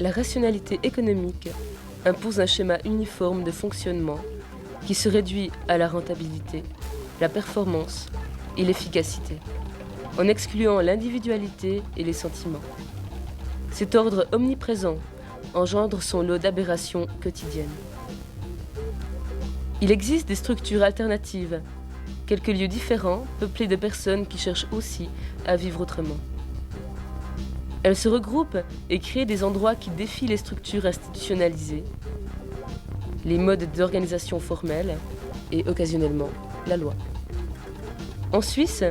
la rationalité économique impose un schéma uniforme de fonctionnement qui se réduit à la rentabilité, la performance et l'efficacité, en excluant l'individualité et les sentiments. Cet ordre omniprésent engendre son lot d'aberrations quotidiennes. Il existe des structures alternatives, quelques lieux différents peuplés de personnes qui cherchent aussi à vivre autrement. Elles se regroupent et créent des endroits qui défient les structures institutionnalisées, les modes d'organisation formels et occasionnellement la loi. En Suisse,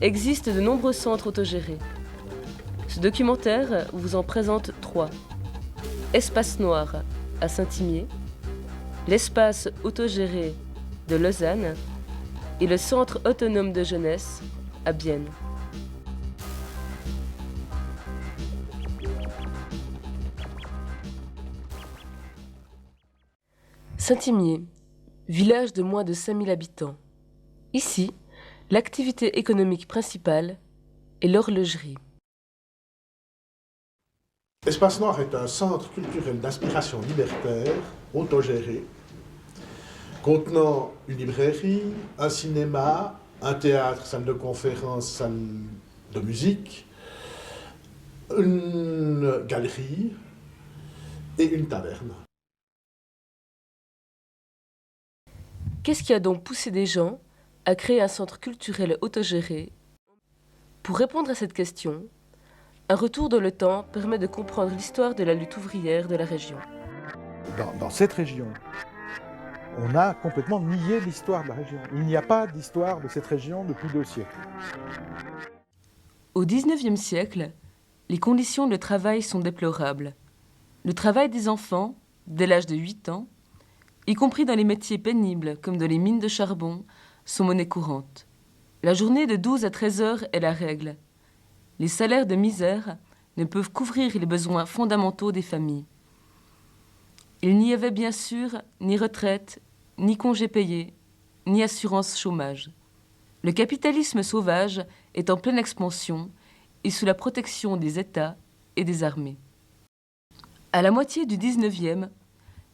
existent de nombreux centres autogérés. Ce documentaire vous en présente 3. Espace Noir à Saint-Imier, l'espace autogéré de Lausanne et le centre autonome de jeunesse à Bienne. Saint-Imier, village de moins de 5000 habitants. Ici, l'activité économique principale est l'horlogerie. Espace Noir est un centre culturel d'inspiration libertaire, autogéré, contenant une librairie, un cinéma, un théâtre, salle de conférence, salle de musique, une galerie et une taverne. Qu'est-ce qui a donc poussé des gens à créer un centre culturel autogéré? Pour répondre à cette question, un retour dans le temps permet de comprendre l'histoire de la lutte ouvrière de la région. Dans cette région, on a complètement nié l'histoire de la région. Il n'y a pas d'histoire de cette région depuis 2 siècles. Au XIXe siècle, les conditions de travail sont déplorables. Le travail des enfants, dès l'âge de 8 ans, y compris dans les métiers pénibles comme dans les mines de charbon, sont monnaie courante. La journée de 12 à 13 heures est la règle. Les salaires de misère ne peuvent couvrir les besoins fondamentaux des familles. Il n'y avait bien sûr ni retraite, ni congés payés, ni assurance chômage. Le capitalisme sauvage est en pleine expansion et sous la protection des États et des armées. À la moitié du XIXe,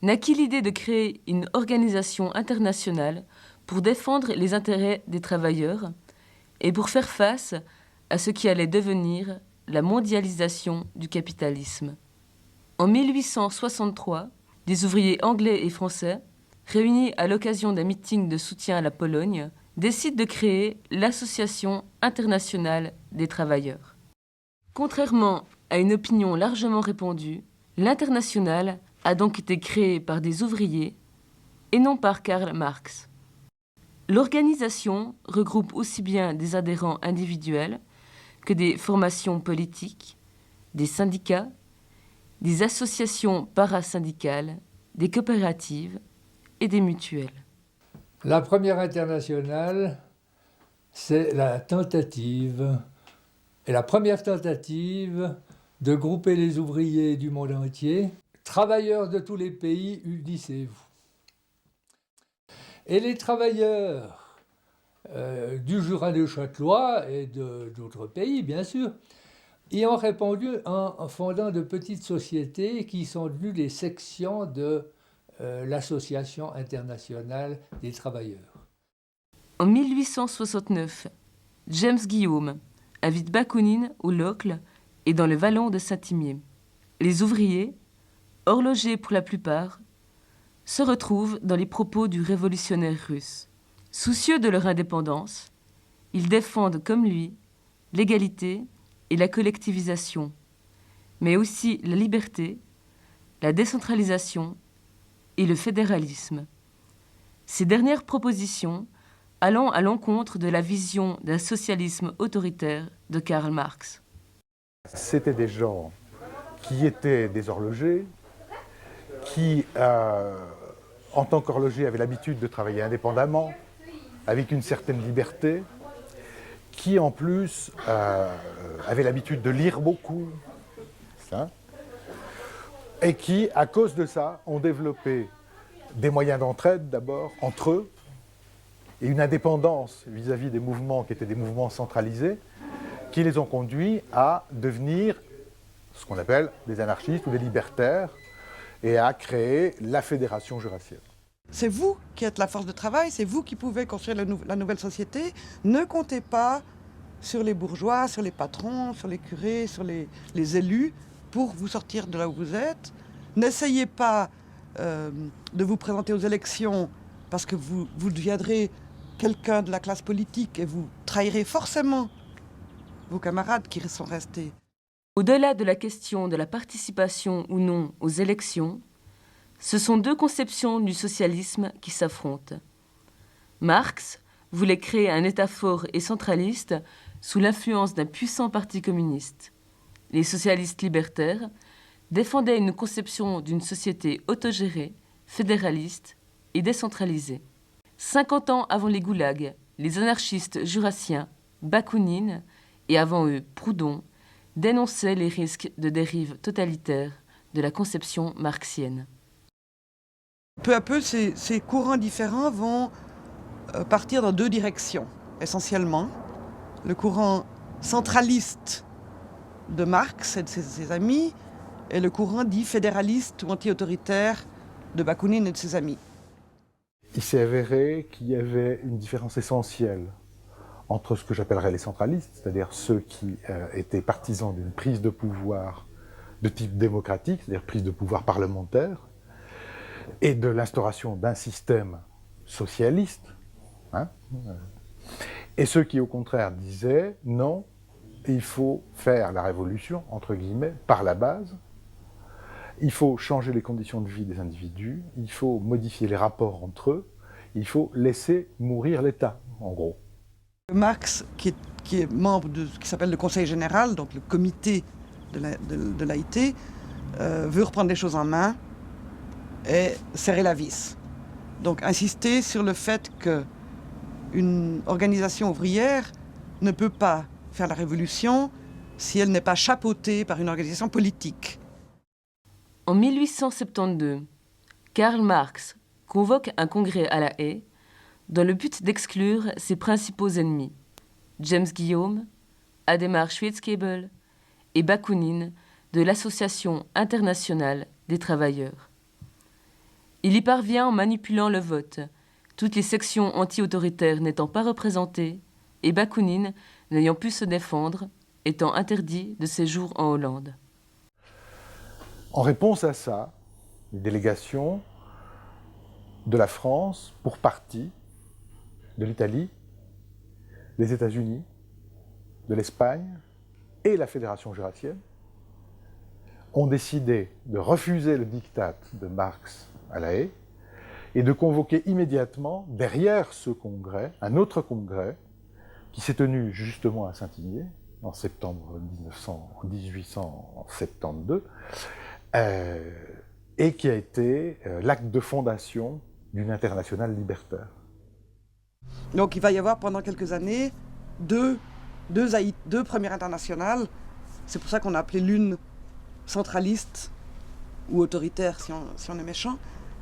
naquit l'idée de créer une organisation internationale pour défendre les intérêts des travailleurs et pour faire face à ce qui allait devenir la mondialisation du capitalisme. En 1863, des ouvriers anglais et français, réunis à l'occasion d'un meeting de soutien à la Pologne, décident de créer l'Association internationale des travailleurs. Contrairement à une opinion largement répandue, l'Internationale a donc été créée par des ouvriers et non par Karl Marx. L'organisation regroupe aussi bien des adhérents individuels que des formations politiques, des syndicats, des associations parasyndicales, des coopératives et des mutuelles. La première internationale, c'est la tentative, et la première tentative de grouper les ouvriers du monde entier. Travailleurs de tous les pays, unissez-vous. Et les travailleurs du Jura de Châtelois et d'autres pays, bien sûr, y ont répondu en fondant de petites sociétés qui sont devenues des sections de l'Association internationale des travailleurs. En 1869, James Guillaume invite Bakounine au Locle et dans le vallon de Saint-Imier. Les ouvriers, horlogers pour la plupart, se retrouvent dans les propos du révolutionnaire russe. Soucieux de leur indépendance, ils défendent comme lui l'égalité et la collectivisation, mais aussi la liberté, la décentralisation et le fédéralisme. Ces dernières propositions allant à l'encontre de la vision d'un socialisme autoritaire de Karl Marx. C'était des gens qui étaient des horlogers, qui, en tant qu'horloger, avaient l'habitude de travailler indépendamment, avec une certaine liberté, qui en plus avaient l'habitude de lire beaucoup, et qui, à cause de ça, ont développé des moyens d'entraide d'abord, entre eux, et une indépendance vis-à-vis des mouvements qui étaient des mouvements centralisés, qui les ont conduits à devenir ce qu'on appelle des anarchistes ou des libertaires, et a créé la Fédération jurassienne. C'est vous qui êtes la force de travail, c'est vous qui pouvez construire la nouvelle société. Ne comptez pas sur les bourgeois, sur les patrons, sur les curés, sur les élus pour vous sortir de là où vous êtes. N'essayez pas de vous présenter aux élections parce que vous deviendrez quelqu'un de la classe politique et vous trahirez forcément vos camarades qui sont restés. Au-delà de la question de la participation ou non aux élections, ce sont deux conceptions du socialisme qui s'affrontent. Marx voulait créer un État fort et centraliste sous l'influence d'un puissant parti communiste. Les socialistes libertaires défendaient une conception d'une société autogérée, fédéraliste et décentralisée. 50 ans avant les goulags, les anarchistes jurassiens, Bakounine et avant eux Proudhon, dénonçaient les risques de dérive totalitaire de la conception marxienne. Peu à peu, ces courants différents vont partir dans deux directions, essentiellement. Le courant centraliste de Marx et de ses amis, et le courant dit fédéraliste ou anti-autoritaire de Bakounine et de ses amis. Il s'est avéré qu'il y avait une différence essentielle entre ce que j'appellerais les centralistes, c'est-à-dire ceux qui étaient partisans d'une prise de pouvoir de type démocratique, c'est-à-dire prise de pouvoir parlementaire, et de l'instauration d'un système socialiste, et ceux qui, au contraire, disaient « non, il faut faire la révolution, entre guillemets, par la base, il faut changer les conditions de vie des individus, il faut modifier les rapports entre eux, il faut laisser mourir l'État, en gros. » Marx, qui est membre de ce qui s'appelle le Conseil général, donc le comité de l'AIT, veut reprendre les choses en main et serrer la vis. Donc insister sur le fait qu'une organisation ouvrière ne peut pas faire la révolution si elle n'est pas chapeautée par une organisation politique. En 1872, Karl Marx convoque un congrès à La Haye dans le but d'exclure ses principaux ennemis, James Guillaume, Adhémar Schwitzgebel et Bakounine de l'Association internationale des travailleurs. Il y parvient en manipulant le vote, toutes les sections anti-autoritaires n'étant pas représentées et Bakounine, n'ayant pu se défendre, étant interdit de séjour en Hollande. En réponse à ça, les délégations de la France, pour partie, de l'Italie, des États-Unis, de l'Espagne et la Fédération jurassienne ont décidé de refuser le diktat de Marx à La Haye et de convoquer immédiatement, derrière ce congrès, un autre congrès qui s'est tenu justement à Saint-Imier en septembre 1872 et qui a été l'acte de fondation d'une internationale libertaire. Donc il va y avoir pendant quelques années deux premières internationales. C'est pour ça qu'on a appelé l'une centraliste ou autoritaire si on est méchant,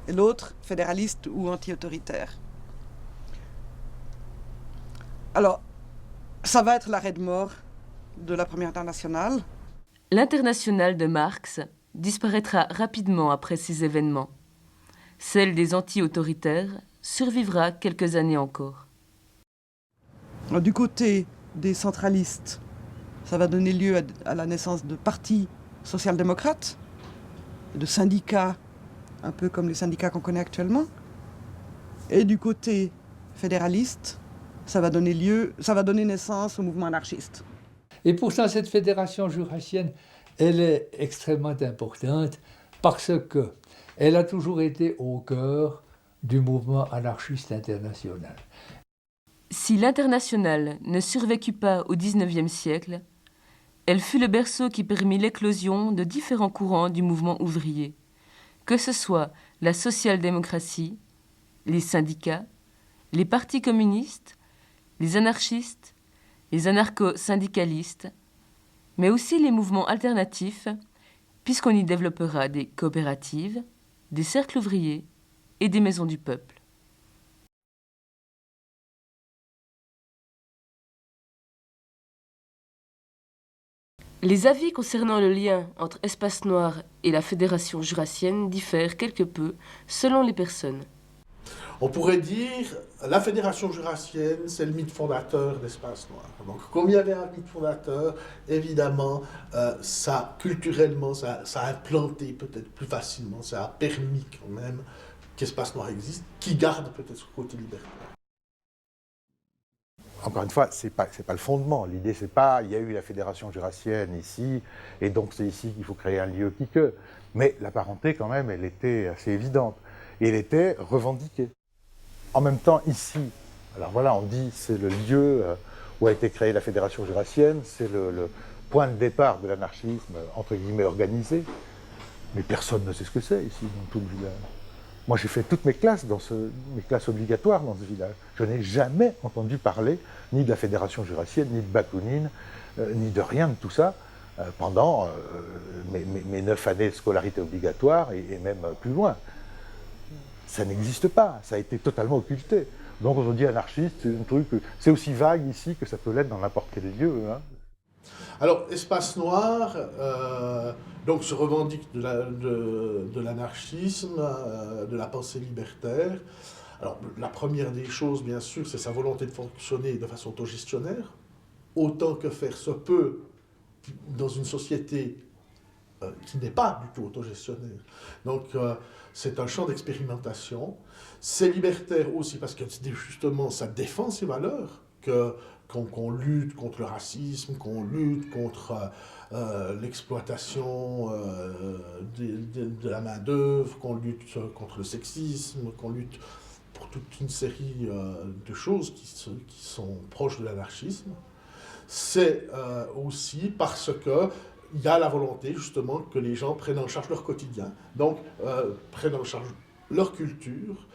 et l'autre fédéraliste ou anti-autoritaire. Alors, ça va être l'arrêt de mort de la première internationale. L'internationale de Marx disparaîtra rapidement après ces événements. Celle des anti-autoritaires survivra quelques années encore. Alors, du côté des centralistes, ça va donner lieu à la naissance de partis social-démocrates, de syndicats, un peu comme les syndicats qu'on connaît actuellement. Et du côté fédéraliste, ça va donner naissance au mouvement anarchiste. Et pourtant, cette fédération jurassienne, elle est extrêmement importante parce qu'elle a toujours été au cœur du mouvement anarchiste international. Si l'internationale ne survécut pas au XIXe siècle, elle fut le berceau qui permit l'éclosion de différents courants du mouvement ouvrier, que ce soit la social-démocratie, les syndicats, les partis communistes, les anarchistes, les anarcho-syndicalistes, mais aussi les mouvements alternatifs, puisqu'on y développera des coopératives, des cercles ouvriers et des maisons du peuple. Les avis concernant le lien entre Espace Noir et la Fédération jurassienne diffèrent quelque peu selon les personnes. On pourrait dire la Fédération jurassienne, c'est le mythe fondateur d'Espace Noir. Donc, comme il y avait un mythe fondateur, évidemment, ça, culturellement, ça a implanté peut-être plus facilement, ça a permis quand même qu'Espace Noir existe, qui garde peut-être ce côté libertaire. Encore une fois, c'est pas le fondement. L'idée, c'est pas il y a eu la Fédération jurassienne ici, et donc c'est ici qu'il faut créer un lieu qui-que. Mais la parenté, quand même, elle était assez évidente. Et elle était revendiquée. En même temps, ici, alors voilà, on dit c'est le lieu où a été créée la Fédération jurassienne, c'est le point de départ de l'anarchisme, entre guillemets, organisé. Mais personne ne sait ce que c'est ici, dans tout le village. Moi, j'ai fait toutes mes classes obligatoires dans ce village. Je n'ai jamais entendu parler ni de la Fédération jurassienne, ni de Bakounine, ni de rien de tout ça pendant mes 9 années de scolarité obligatoire et même plus loin. Ça n'existe pas, ça a été totalement occulté. Donc on se dit anarchiste, c'est un truc, c'est aussi vague ici que ça peut l'être dans n'importe quel lieu. Hein. Alors, Espace Noir donc, se revendique de l'anarchisme, de la pensée libertaire. Alors, la première des choses, bien sûr, c'est sa volonté de fonctionner de façon autogestionnaire, autant que faire se peut dans une société qui n'est pas du tout autogestionnaire. Donc, c'est un champ d'expérimentation. C'est libertaire aussi parce que justement, ça défend ses valeurs, qu'on lutte contre le racisme, qu'on lutte contre l'exploitation de la main-d'œuvre, qu'on lutte contre le sexisme, qu'on lutte pour toute une série de choses qui sont proches de l'anarchisme. C'est aussi parce que il y a la volonté, justement, que les gens prennent en charge leur quotidien, donc prennent en charge leur culture,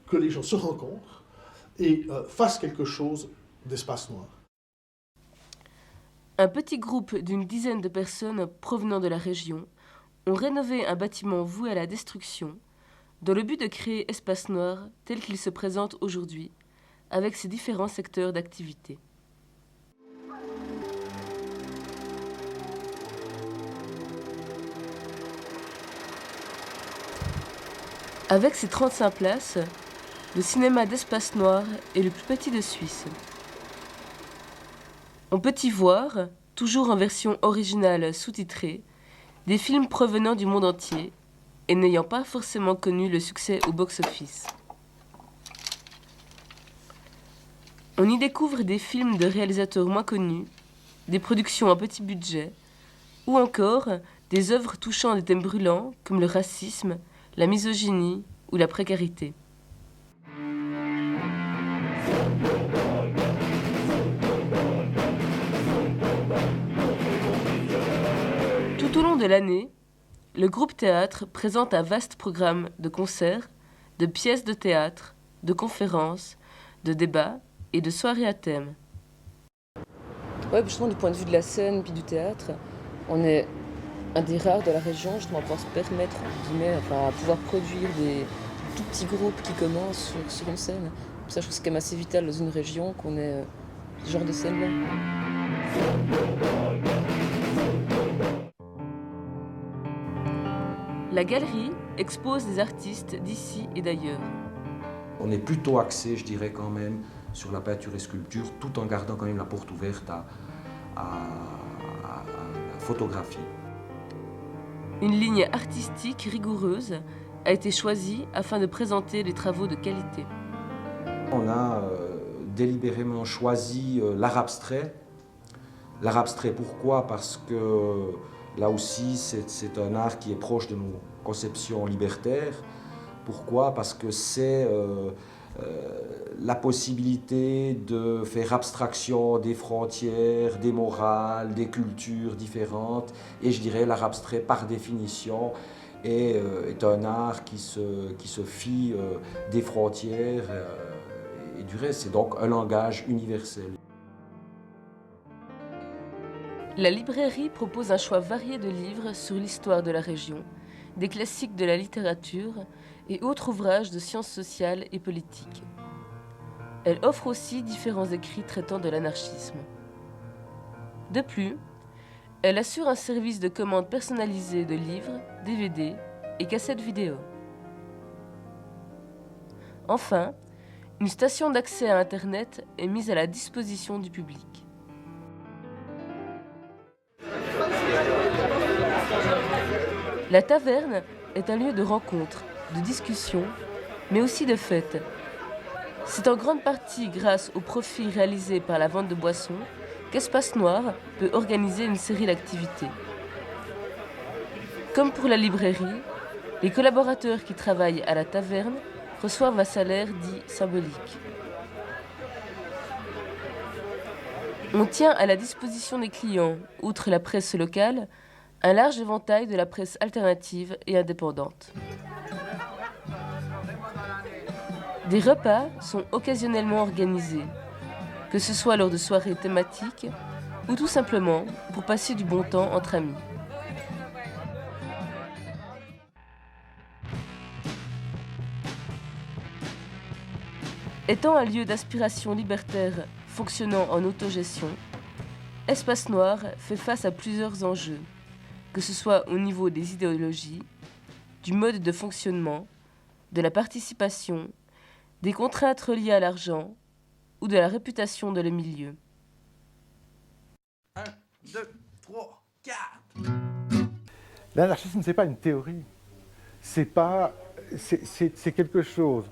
que les gens se rencontrent et fassent quelque chose d'Espace Noir. Un petit groupe d'une dizaine de personnes provenant de la région ont rénové un bâtiment voué à la destruction dans le but de créer Espace Noir tel qu'il se présente aujourd'hui, avec ses différents secteurs d'activité. Avec ses 35 places, le cinéma d'Espace Noir est le plus petit de Suisse. On peut y voir, toujours en version originale sous-titrée, des films provenant du monde entier et n'ayant pas forcément connu le succès au box-office. On y découvre des films de réalisateurs moins connus, des productions à petit budget, ou encore des œuvres touchant des thèmes brûlants comme le racisme, la misogynie ou la précarité. Tout au long de l'année, le groupe théâtre présente un vaste programme de concerts, de pièces de théâtre, de conférences, de débats et de soirées à thème. Ouais, justement, du point de vue de la scène puis du théâtre, on est un des rares de la région, justement, à pouvoir se permettre, à pouvoir produire des tout petits groupes qui commencent sur une scène. Ça, je trouve que c'est quand même assez vital dans une région qu'on ait ce genre de scène-là. La galerie expose des artistes d'ici et d'ailleurs. On est plutôt axé, je dirais quand même, sur la peinture et sculpture, tout en gardant quand même la porte ouverte à la photographie. Une ligne artistique rigoureuse a été choisie afin de présenter des travaux de qualité. On a délibérément choisi l'art abstrait. L'art abstrait, pourquoi? Parce que là aussi, c'est un art qui est proche de nos conceptions libertaires. Pourquoi? Parce que c'est la possibilité de faire abstraction des frontières, des morales, des cultures différentes. Et je dirais l'art abstrait, par définition, est un art qui se fie des frontières et du reste. C'est donc un langage universel. La librairie propose un choix varié de livres sur l'histoire de la région, des classiques de la littérature et autres ouvrages de sciences sociales et politiques. Elle offre aussi différents écrits traitant de l'anarchisme. De plus, Elle assure un service de commande personnalisé de livres, DVD et cassettes vidéo. Enfin, une station d'accès à Internet est mise à la disposition du public. La taverne est un lieu de rencontre, de discussion, mais aussi de fête. C'est en grande partie grâce aux profits réalisés par la vente de boissons qu'Espace Noir peut organiser une série d'activités. Comme pour la librairie, les collaborateurs qui travaillent à la taverne reçoivent un salaire dit symbolique. On tient à la disposition des clients, outre la presse locale, un large éventail de la presse alternative et indépendante. Des repas sont occasionnellement organisés, que ce soit lors de soirées thématiques ou tout simplement pour passer du bon temps entre amis. Étant un lieu d'aspiration libertaire fonctionnant en autogestion, Espace Noir fait face à plusieurs enjeux, que ce soit au niveau des idéologies, du mode de fonctionnement, de la participation, des contraintes reliées à l'argent ou de la réputation de le milieu. 1, 2, 3, 4. L'anarchisme, ce n'est pas une théorie. C'est quelque chose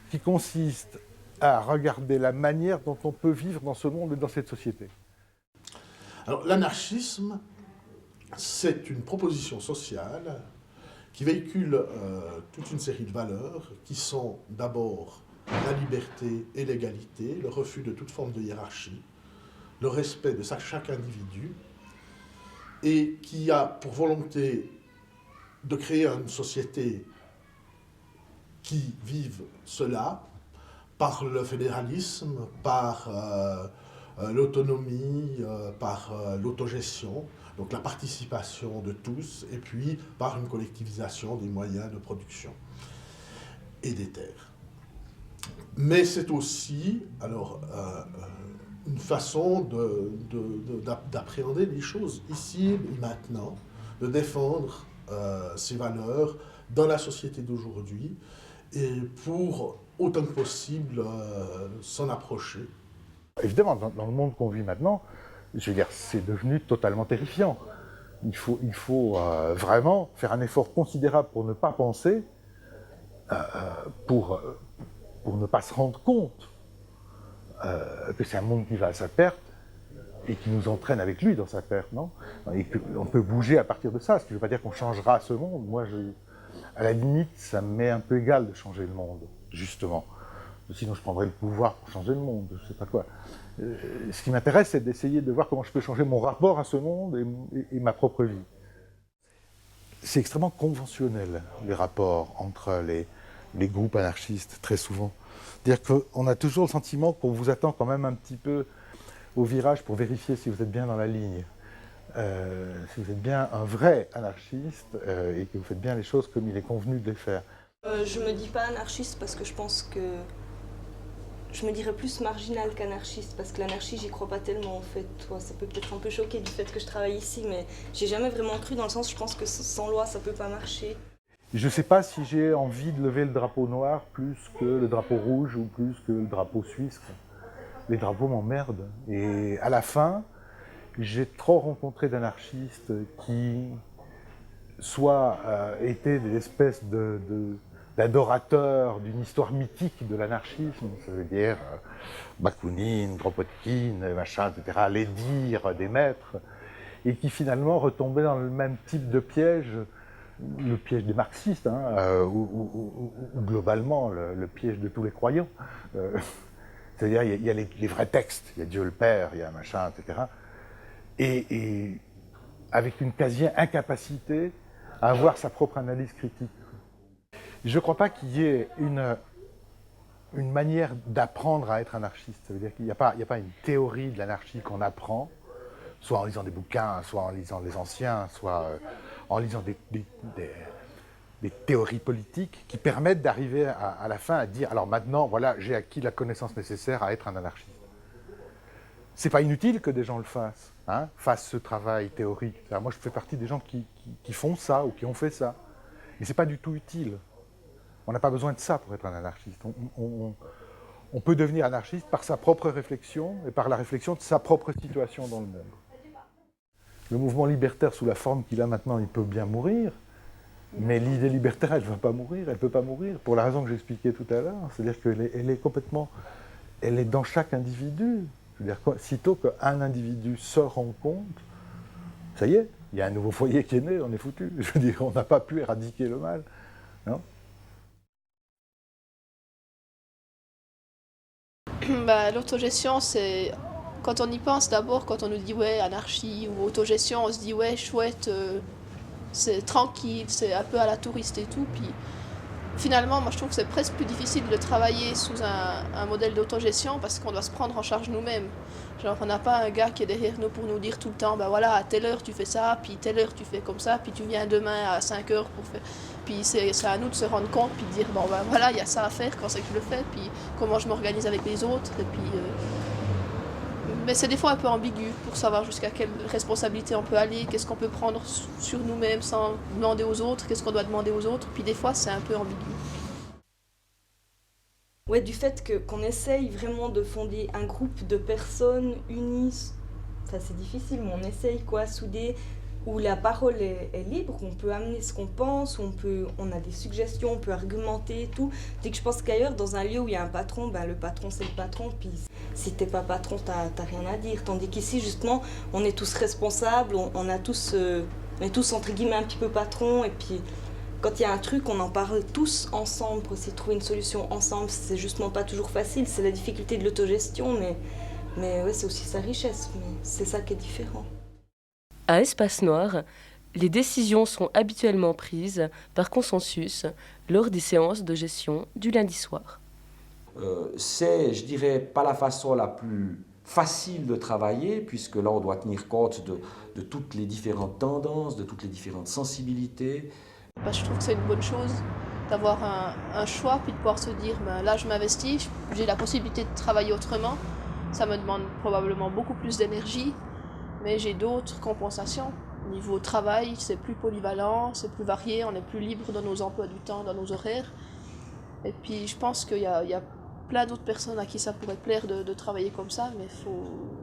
qui consiste à regarder la manière dont on peut vivre dans ce monde et dans cette société. Alors, l'anarchisme, c'est une proposition sociale qui véhicule toute une série de valeurs qui sont d'abord la liberté et l'égalité, le refus de toute forme de hiérarchie, le respect de chaque individu, et qui a pour volonté de créer une société qui vive cela par le fédéralisme, par l'autonomie, par l'autogestion, donc la participation de tous, et puis par une collectivisation des moyens de production et des terres. Mais c'est aussi une façon d'appréhender les choses ici et maintenant, de défendre ces valeurs dans la société d'aujourd'hui et pour autant que possible s'en approcher. Évidemment, dans le monde qu'on vit maintenant, je veux dire, c'est devenu totalement terrifiant. Il faut vraiment faire un effort considérable pour ne pas penser, pour ne pas se rendre compte que c'est un monde qui va à sa perte et qui nous entraîne avec lui dans sa perte, non? Et qu'on peut bouger à partir de ça, ce qui ne veut pas dire qu'on changera ce monde. Moi, à la limite, ça me met un peu égal de changer le monde, justement. Sinon, je prendrais le pouvoir pour changer le monde, je ne sais pas quoi. Ce qui m'intéresse, c'est d'essayer de voir comment je peux changer mon rapport à ce monde et ma propre vie. C'est extrêmement conventionnel, les rapports entre les groupes anarchistes, très souvent. C'est-à-dire qu'on a toujours le sentiment qu'on vous attend quand même un petit peu au virage pour vérifier si vous êtes bien dans la ligne. Si vous êtes bien un vrai anarchiste et que vous faites bien les choses comme il est convenu de les faire. Je me dis pas anarchiste parce que je pense que je me dirais plus marginal qu'anarchiste parce que l'anarchie j'y crois pas tellement en fait. Toi, ça peut peut-être un peu choquer du fait que je travaille ici, mais j'ai jamais vraiment cru dans le sens je pense que sans loi ça peut pas marcher. Je sais pas si j'ai envie de lever le drapeau noir plus que le drapeau rouge ou plus que le drapeau suisse. Les drapeaux m'emmerdent. Et à la fin, j'ai trop rencontré d'anarchistes qui soit étaient des espèces d'adorateurs d'une histoire mythique de l'anarchisme, ça veut dire Bakounine, Kropotkin, machin, etc., les dires des maîtres, et qui finalement retombaient dans le même type de piège, le piège des marxistes, hein, ou globalement le piège de tous les croyants. C'est-à-dire il y a les vrais textes, il y a Dieu le Père, il y a machin, etc., et avec une quasi-incapacité à avoir sa propre analyse critique. Je ne crois pas qu'il y ait une manière d'apprendre à être anarchiste. Ça veut dire qu'il n'y a pas une théorie de l'anarchie qu'on apprend, soit en lisant des bouquins, soit en lisant les anciens, soit en lisant des théories politiques qui permettent d'arriver à la fin à dire « alors maintenant, voilà, j'ai acquis la connaissance nécessaire à être un anarchiste ». c'est pas inutile que des gens le fassent, hein, fassent ce travail théorique. Alors moi, je fais partie des gens qui font ça ou qui ont fait ça. Mais c'est pas du tout utile. On n'a pas besoin de ça pour être un anarchiste. On peut devenir anarchiste par sa propre réflexion et par la réflexion de sa propre situation dans le monde. Le mouvement libertaire, sous la forme qu'il a maintenant, il peut bien mourir, mais l'idée libertaire, elle ne va pas mourir, elle ne peut pas mourir, pour la raison que j'expliquais tout à l'heure. C'est-à-dire qu'elle est complètement... Elle est dans chaque individu. Je veux dire, sitôt qu'un individu se rend compte, ça y est, il y a un nouveau foyer qui est né, on est foutu. Je veux dire, on n'a pas pu éradiquer le mal. Non ? L'autogestion, c'est... Quand on y pense d'abord, quand on nous dit ouais, anarchie ou autogestion, on se dit ouais, chouette, c'est tranquille, c'est un peu à la touriste et tout. Puis finalement, moi je trouve que c'est presque plus difficile de travailler sous un modèle d'autogestion parce qu'on doit se prendre en charge nous-mêmes. Genre, on n'a pas un gars qui est derrière nous pour nous dire tout le temps, ben voilà, à telle heure tu fais ça, puis telle heure tu fais comme ça, puis tu viens demain à 5 heures pour faire. Puis c'est à nous de se rendre compte, puis de dire, bon ben voilà, il y a ça à faire, quand c'est que je le fais, puis comment je m'organise avec les autres, et puis. Mais c'est des fois un peu ambigu pour savoir jusqu'à quelle responsabilité on peut aller, qu'est-ce qu'on peut prendre sur nous-mêmes sans demander aux autres, qu'est-ce qu'on doit demander aux autres, puis des fois c'est un peu ambigu. Ouais, du fait qu'on essaye vraiment de fonder un groupe de personnes unies, ça c'est difficile, mais on essaye quoi, soudés, où la parole est libre, on peut amener ce qu'on pense, on a des suggestions, on peut argumenter et tout. Dès que je pense qu'ailleurs, dans un lieu où il y a un patron, ben le patron c'est le patron, puis si t'es pas patron, t'as rien à dire. Tandis qu'ici, justement, on est tous responsables, on est tous entre guillemets un petit peu patrons, et puis quand il y a un truc, on en parle tous ensemble pour essayer de trouver une solution ensemble. C'est justement pas toujours facile, c'est la difficulté de l'autogestion, mais ouais, c'est aussi sa richesse, mais c'est ça qui est différent. À Espace Noir, les décisions sont habituellement prises par consensus lors des séances de gestion du lundi soir. C'est, je dirais, pas la façon la plus facile de travailler, puisque là, on doit tenir compte de toutes les différentes tendances, de toutes les différentes sensibilités. Je trouve que c'est une bonne chose d'avoir un choix, puis de pouvoir se dire, là, je m'investis, j'ai la possibilité de travailler autrement. Ça me demande probablement beaucoup plus d'énergie, mais j'ai d'autres compensations. Au niveau travail, c'est plus polyvalent, c'est plus varié, on est plus libre dans nos emplois du temps, dans nos horaires. Et puis je pense qu'il y a plein d'autres personnes à qui ça pourrait plaire de travailler comme ça, mais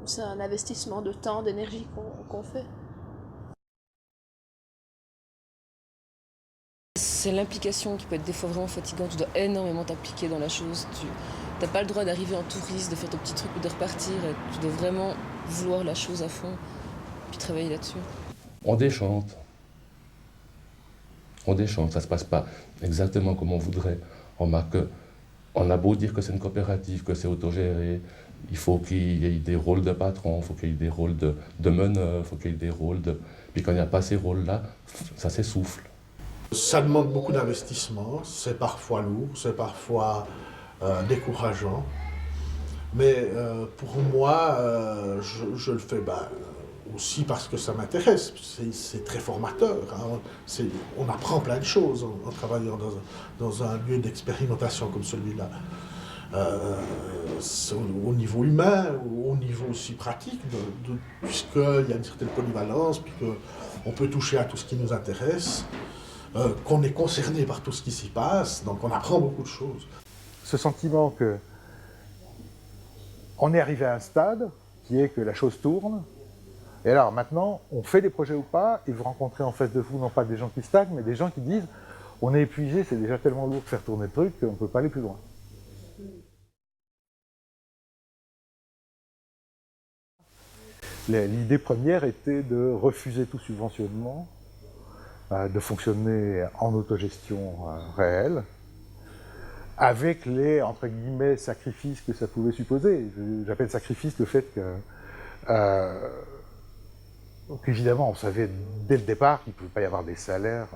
c'est un investissement de temps, d'énergie qu'on fait. C'est l'implication qui peut être des fois vraiment fatigante. Tu dois énormément t'impliquer dans la chose. Tu n'as pas le droit d'arriver en touriste, de faire ton petit truc ou de repartir. Tu dois vraiment vouloir la chose à fond, puis travailler là-dessus. On déchante, ça se passe pas exactement comme on voudrait. On a beau dire que c'est une coopérative, que c'est autogéré, il faut qu'il y ait des rôles de patron, il faut qu'il y ait des rôles de meneur, il faut qu'il y ait des rôles de... Puis quand il n'y a pas ces rôles-là, ça s'essouffle. Ça demande beaucoup d'investissement, c'est parfois lourd, c'est parfois décourageant. Mais pour moi, je le fais aussi parce que ça m'intéresse. C'est très formateur. Hein. On apprend plein de choses en travaillant dans un lieu d'expérimentation comme celui-là. Au niveau humain, au niveau aussi pratique, puisqu'il y a une certaine polyvalence, puisqu'on peut toucher à tout ce qui nous intéresse, qu'on est concerné par tout ce qui s'y passe, donc on apprend beaucoup de choses. Ce sentiment que on est arrivé à un stade qui est que la chose tourne, et alors maintenant, on fait des projets ou pas, et vous rencontrez en face de vous non pas des gens qui stagnent, mais des gens qui disent « on est épuisé, c'est déjà tellement lourd de faire tourner le truc qu'on ne peut pas aller plus loin ». L'idée première était de refuser tout subventionnement, de fonctionner en autogestion réelle, avec les, entre guillemets, sacrifices que ça pouvait supposer. J'appelle sacrifice le fait qu'évidemment, on savait dès le départ qu'il ne pouvait pas y avoir des salaires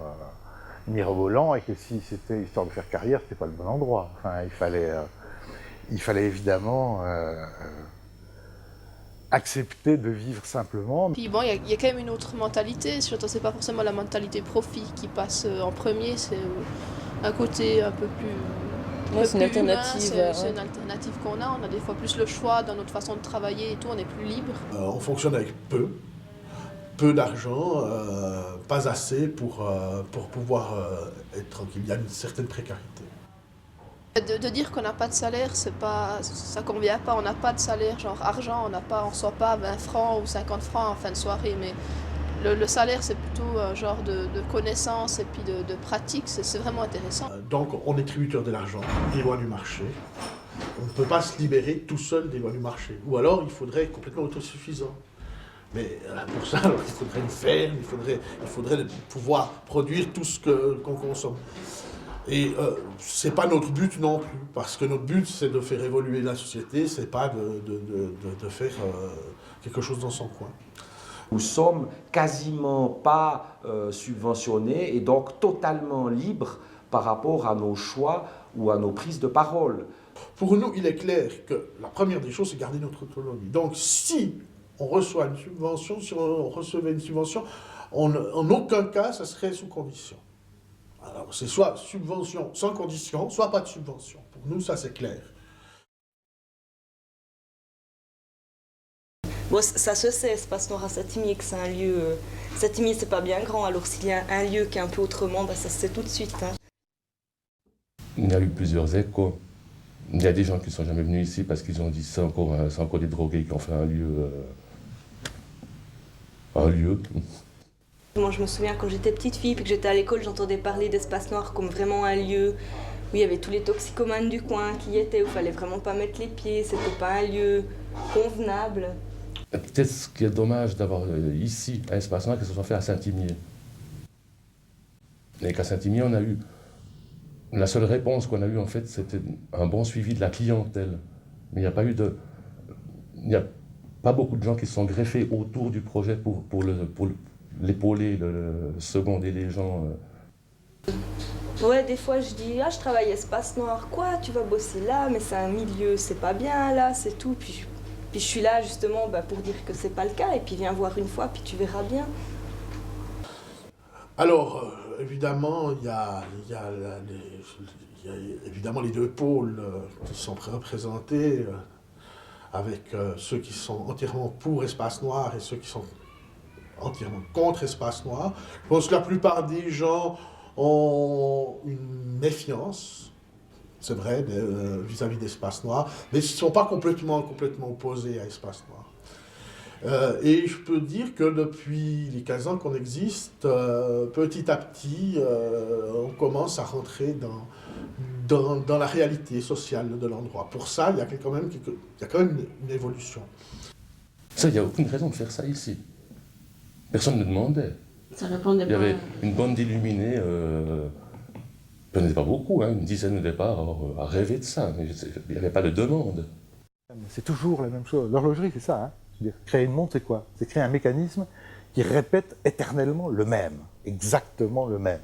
mirobolants et que si c'était histoire de faire carrière, ce n'était pas le bon endroit. Enfin, il fallait évidemment accepter de vivre simplement. Puis bon, il y a quand même une autre mentalité, surtout c'est pas forcément la mentalité profit qui passe en premier, c'est un côté un peu plus Ouais, c'est une plus humain, alternative. c'est une alternative qu'on a. On a des fois plus le choix dans notre façon de travailler et tout, on est plus libre. On fonctionne avec peu d'argent, pas assez pour pouvoir être tranquille. Il y a une certaine précarité. De dire qu'on n'a pas de salaire, ça convient pas. On n'a pas de salaire, genre argent, on reçoit pas 20 francs ou 50 francs en fin de soirée, mais le salaire, c'est plutôt un genre de connaissances et puis de pratique. C'est vraiment intéressant. Donc, on est tributaire de l'argent, des lois du marché. On ne peut pas se libérer tout seul des lois du marché. Ou alors, il faudrait être complètement autosuffisant. Mais pour ça, alors, il faudrait une ferme, il faudrait pouvoir produire tout ce qu'on consomme. Et c'est pas notre but non plus, parce que notre but, c'est de faire évoluer la société, c'est pas de faire quelque chose dans son coin. Nous sommes quasiment pas subventionnés et donc totalement libres par rapport à nos choix ou à nos prises de parole. Pour nous, il est clair que la première des choses, c'est garder notre autonomie. Donc si on reçoit une subvention, si on recevait une subvention, en aucun cas, ça serait sous condition. Alors c'est soit subvention sans condition, soit pas de subvention. Pour nous, ça c'est clair. Bon, ça se sait, Espace Noir à Saint-Imier, que c'est un lieu... Saint-Imier, c'est pas bien grand, alors s'il y a un lieu qui est un peu autrement, bah, ça se sait tout de suite. Hein. Il y a eu plusieurs échos. Il y a des gens qui ne sont jamais venus ici parce qu'ils ont dit c'est encore des drogués qui ont fait un lieu. Moi, je me souviens quand j'étais petite fille, puis que j'étais à l'école, j'entendais parler d'Espace Noir comme vraiment un lieu où il y avait tous les toxicomanes du coin qui y étaient, où il fallait vraiment pas mettre les pieds, c'était pas un lieu convenable. Peut-être ce qui est dommage d'avoir ici un Espace Noir que ce soit fait à Saint-Imier. Et qu'à Saint-Imier, on a eu... La seule réponse qu'on a eue, en fait, c'était un bon suivi de la clientèle. Mais il n'y a pas eu de... Il n'y a pas beaucoup de gens qui se sont greffés autour du projet pour l'épauler, le seconder les gens. Ouais, des fois je dis, je travaille Espace Noir, quoi, tu vas bosser là, mais c'est un milieu, c'est pas bien là, c'est tout. Puis je suis là justement pour dire que c'est pas le cas, et puis viens voir une fois, puis tu verras bien. Alors, évidemment, il y a évidemment les deux pôles qui sont représentés, avec ceux qui sont entièrement pour Espace Noir et ceux qui sont entièrement contre Espace Noir. Je pense que la plupart des gens ont une méfiance, c'est vrai, vis-à-vis d'Espace Noir, mais ils ne sont pas complètement opposés à Espace Noir. Et je peux dire que depuis les 15 ans qu'on existe, petit à petit, on commence à rentrer dans la réalité sociale de l'endroit. Pour ça, il y a quand même une évolution. Ça, il n'y a aucune raison de faire ça ici. Personne ne demandait. Ça répondait pas. Il y avait une bande d'illuminés, il n'y en avait pas beaucoup, hein, une dizaine au départ, à rêver de ça, mais il n'y avait pas de demande. C'est toujours la même chose. L'horlogerie, c'est ça. Hein. C'est-à-dire, créer une montre, c'est quoi? C'est créer un mécanisme qui répète éternellement le même, exactement le même.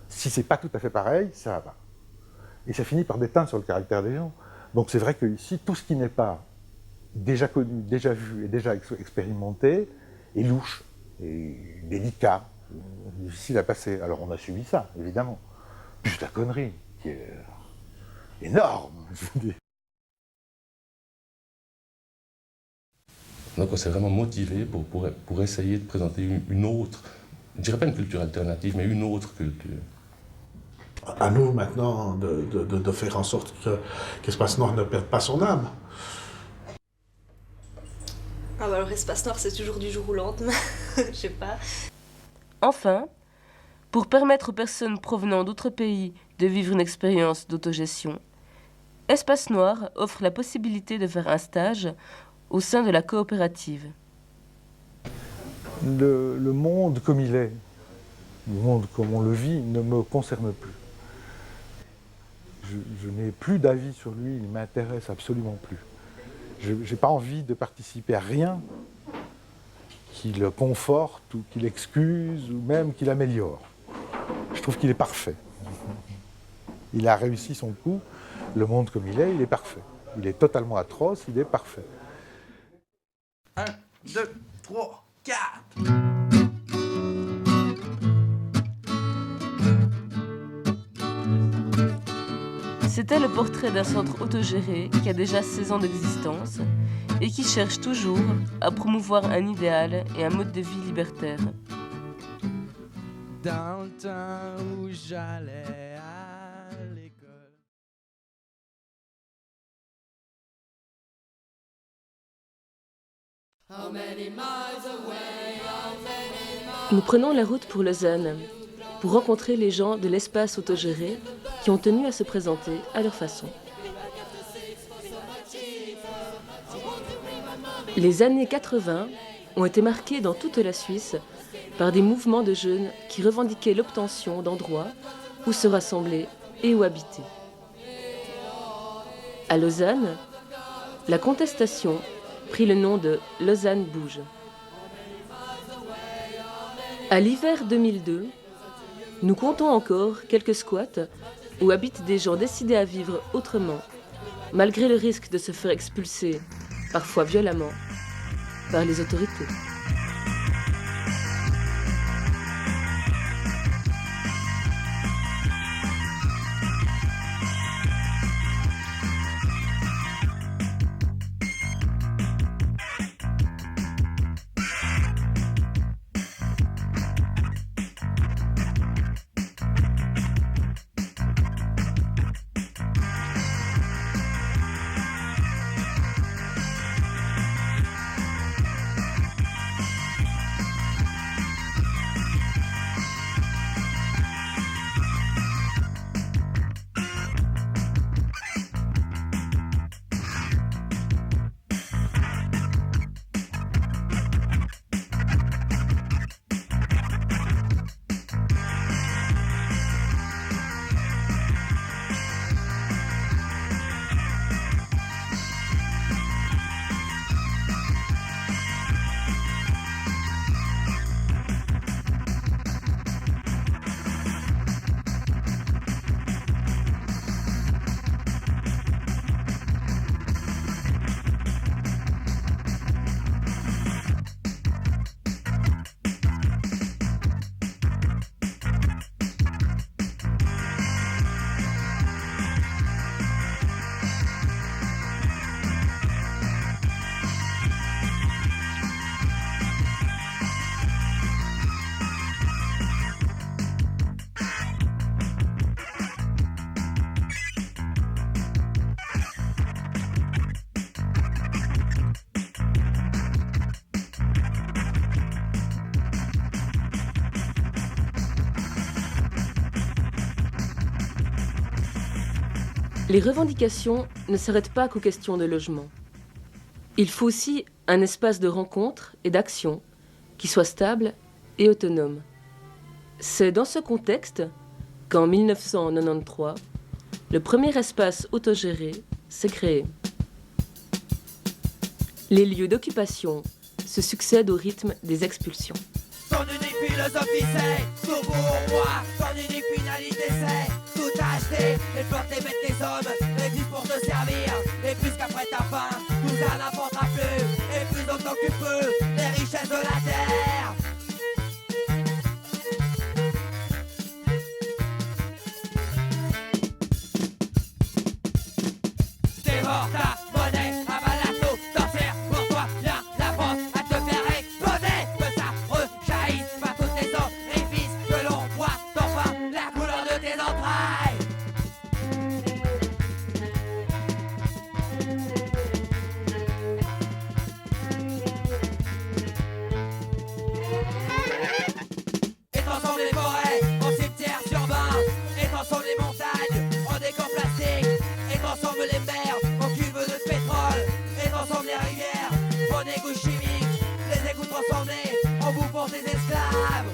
Si c'est pas tout à fait pareil, ça va pas. Et ça finit par déteindre sur le caractère des gens. Donc c'est vrai qu'ici, tout ce qui n'est pas déjà connu, déjà vu et déjà expérimenté est louche, et délicat, difficile à passer. Alors on a subi ça, évidemment. Juste la connerie, qui est énorme, je veux dire. Donc on s'est vraiment motivé pour essayer de présenter une autre, je ne dirais pas une culture alternative, mais une autre culture. À nous maintenant de faire en sorte qu'Espace Noir ne perde pas son âme. Ah bah alors Espace Noir, c'est toujours du jour au lendemain, je sais pas. Enfin, pour permettre aux personnes provenant d'autres pays de vivre une expérience d'autogestion, Espace Noir offre la possibilité de faire un stage au sein de la coopérative. Le monde comme il est, le monde comme on le vit, ne me concerne plus. Je n'ai plus d'avis sur lui, il ne m'intéresse absolument plus. Je n'ai pas envie de participer à rien qui le conforte ou qui l'excuse ou même qui l'améliore. Je trouve qu'il est parfait. Il a réussi son coup, le monde comme il est parfait. Il est totalement atroce, il est parfait. 1, 2, 3, 4. C'était le portrait d'un centre autogéré qui a déjà 16 ans d'existence et qui cherche toujours à promouvoir un idéal et un mode de vie libertaire. Dans le temps où j'allais à l'école. Nous prenons la route pour Lausanne, pour rencontrer les gens de l'espace autogéré qui ont tenu à se présenter à leur façon. Les années 80 ont été marquées dans toute la Suisse par des mouvements de jeunes qui revendiquaient l'obtention d'endroits où se rassembler et où habiter. À Lausanne, la contestation prit le nom de Lausanne bouge. À l'hiver 2002, nous comptons encore quelques squats où habitent des gens décidés à vivre autrement, malgré le risque de se faire expulser, parfois violemment, par les autorités. Les revendications ne s'arrêtent pas qu'aux questions de logement. Il faut aussi un espace de rencontre et d'action qui soit stable et autonome. C'est dans ce contexte qu'en 1993, le premier espace autogéré s'est créé. Les lieux d'occupation se succèdent au rythme des expulsions. Son unique philosophie c'est tout pour moi. Son unique finalité c'est tout acheter. Les plantes, les bêtes, les hommes, les vies pour te servir. Et plus qu'après ta faim, tout ça n'apportera plus. Et plus longtemps que tu peux, les richesses de la terre. Dévore ta monnaie, avale la taux, sorcière pour toi, viens la France à te faire exploser. Que ça rejaillisse par tous tes orifices, que l'on voit enfin la couleur de tes entrailles. Et transforme les forêts en cimetières urbains, et transforme les montagnes en décors plastiques, et transforme les mers en cuves de pétrole, et transforme les rivières en égouts chimiques, les égouts transformés en boue pour des esclaves.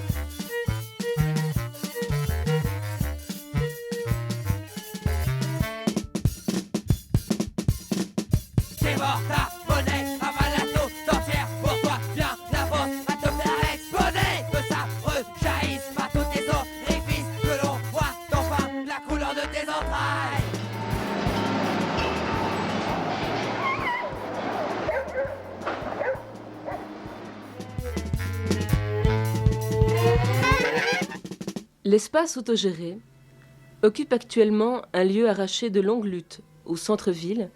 Dévore ta monnaie, avale la taux, sorcière pour toi, viens la France à te faire exploser. Que ça rejaillisse par tous tes orifices, que l'on voit enfin la couleur de tes entrailles. L'espace autogéré occupe actuellement un lieu arraché de longues luttes au centre-ville,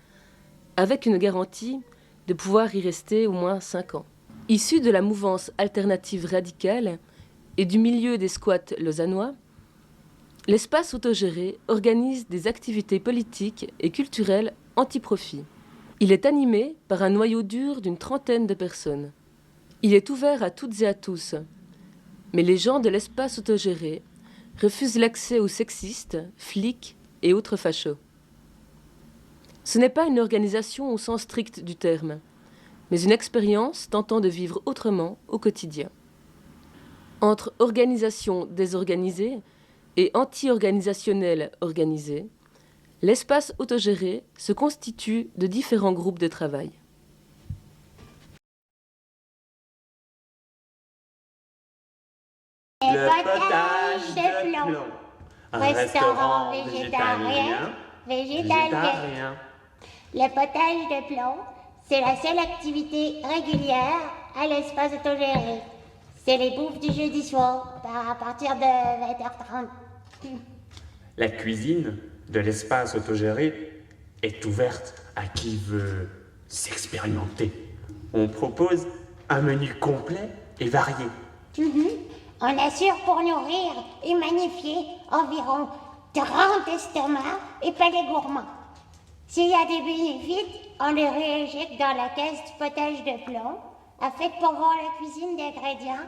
avec une garantie de pouvoir y rester au moins 5 ans. Issu de la mouvance alternative radicale et du milieu des squats lausannois, l'espace autogéré organise des activités politiques et culturelles anti-profit. Il est animé par un noyau dur d'une 30aine de personnes. Il est ouvert à toutes et à tous, mais les gens de l'espace autogéré refusent l'accès aux sexistes, flics et autres fachos. Ce n'est pas une organisation au sens strict du terme, mais une expérience tentant de vivre autrement au quotidien. Entre organisation désorganisée et anti-organisationnelle organisée, l'espace autogéré se constitue de différents groupes de travail. Le potage de plomb. Un restaurant végétarien. Le potage de plomb, c'est la seule activité régulière à l'espace autogéré. C'est les bouffes du jeudi soir, à partir de 20h30. La cuisine de l'espace autogéré est ouverte à qui veut s'expérimenter. On propose un menu complet et varié. On assure pour nourrir et magnifier environ 30 estomacs et palais gourmands. S'il y a des bénéfices, on les réinjecte dans la caisse du potage de plomb, afin de pourvoir la cuisine d'ingrédients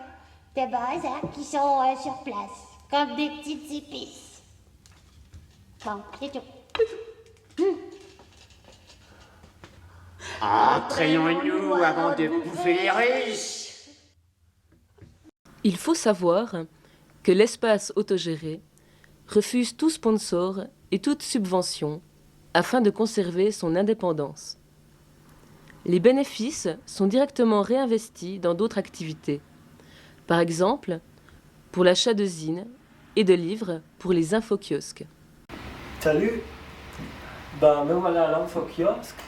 de base qui sont sur place, comme des petites épices. Bon, c'est tout. Entraînons-nous avant de bouffer les riches. Il faut savoir que l'espace autogéré refuse tout sponsor et toute subvention afin de conserver son indépendance. Les bénéfices sont directement réinvestis dans d'autres activités. Par exemple, pour l'achat de zines et de livres pour les infokiosques. Salut, me voilà à l'infokiosque.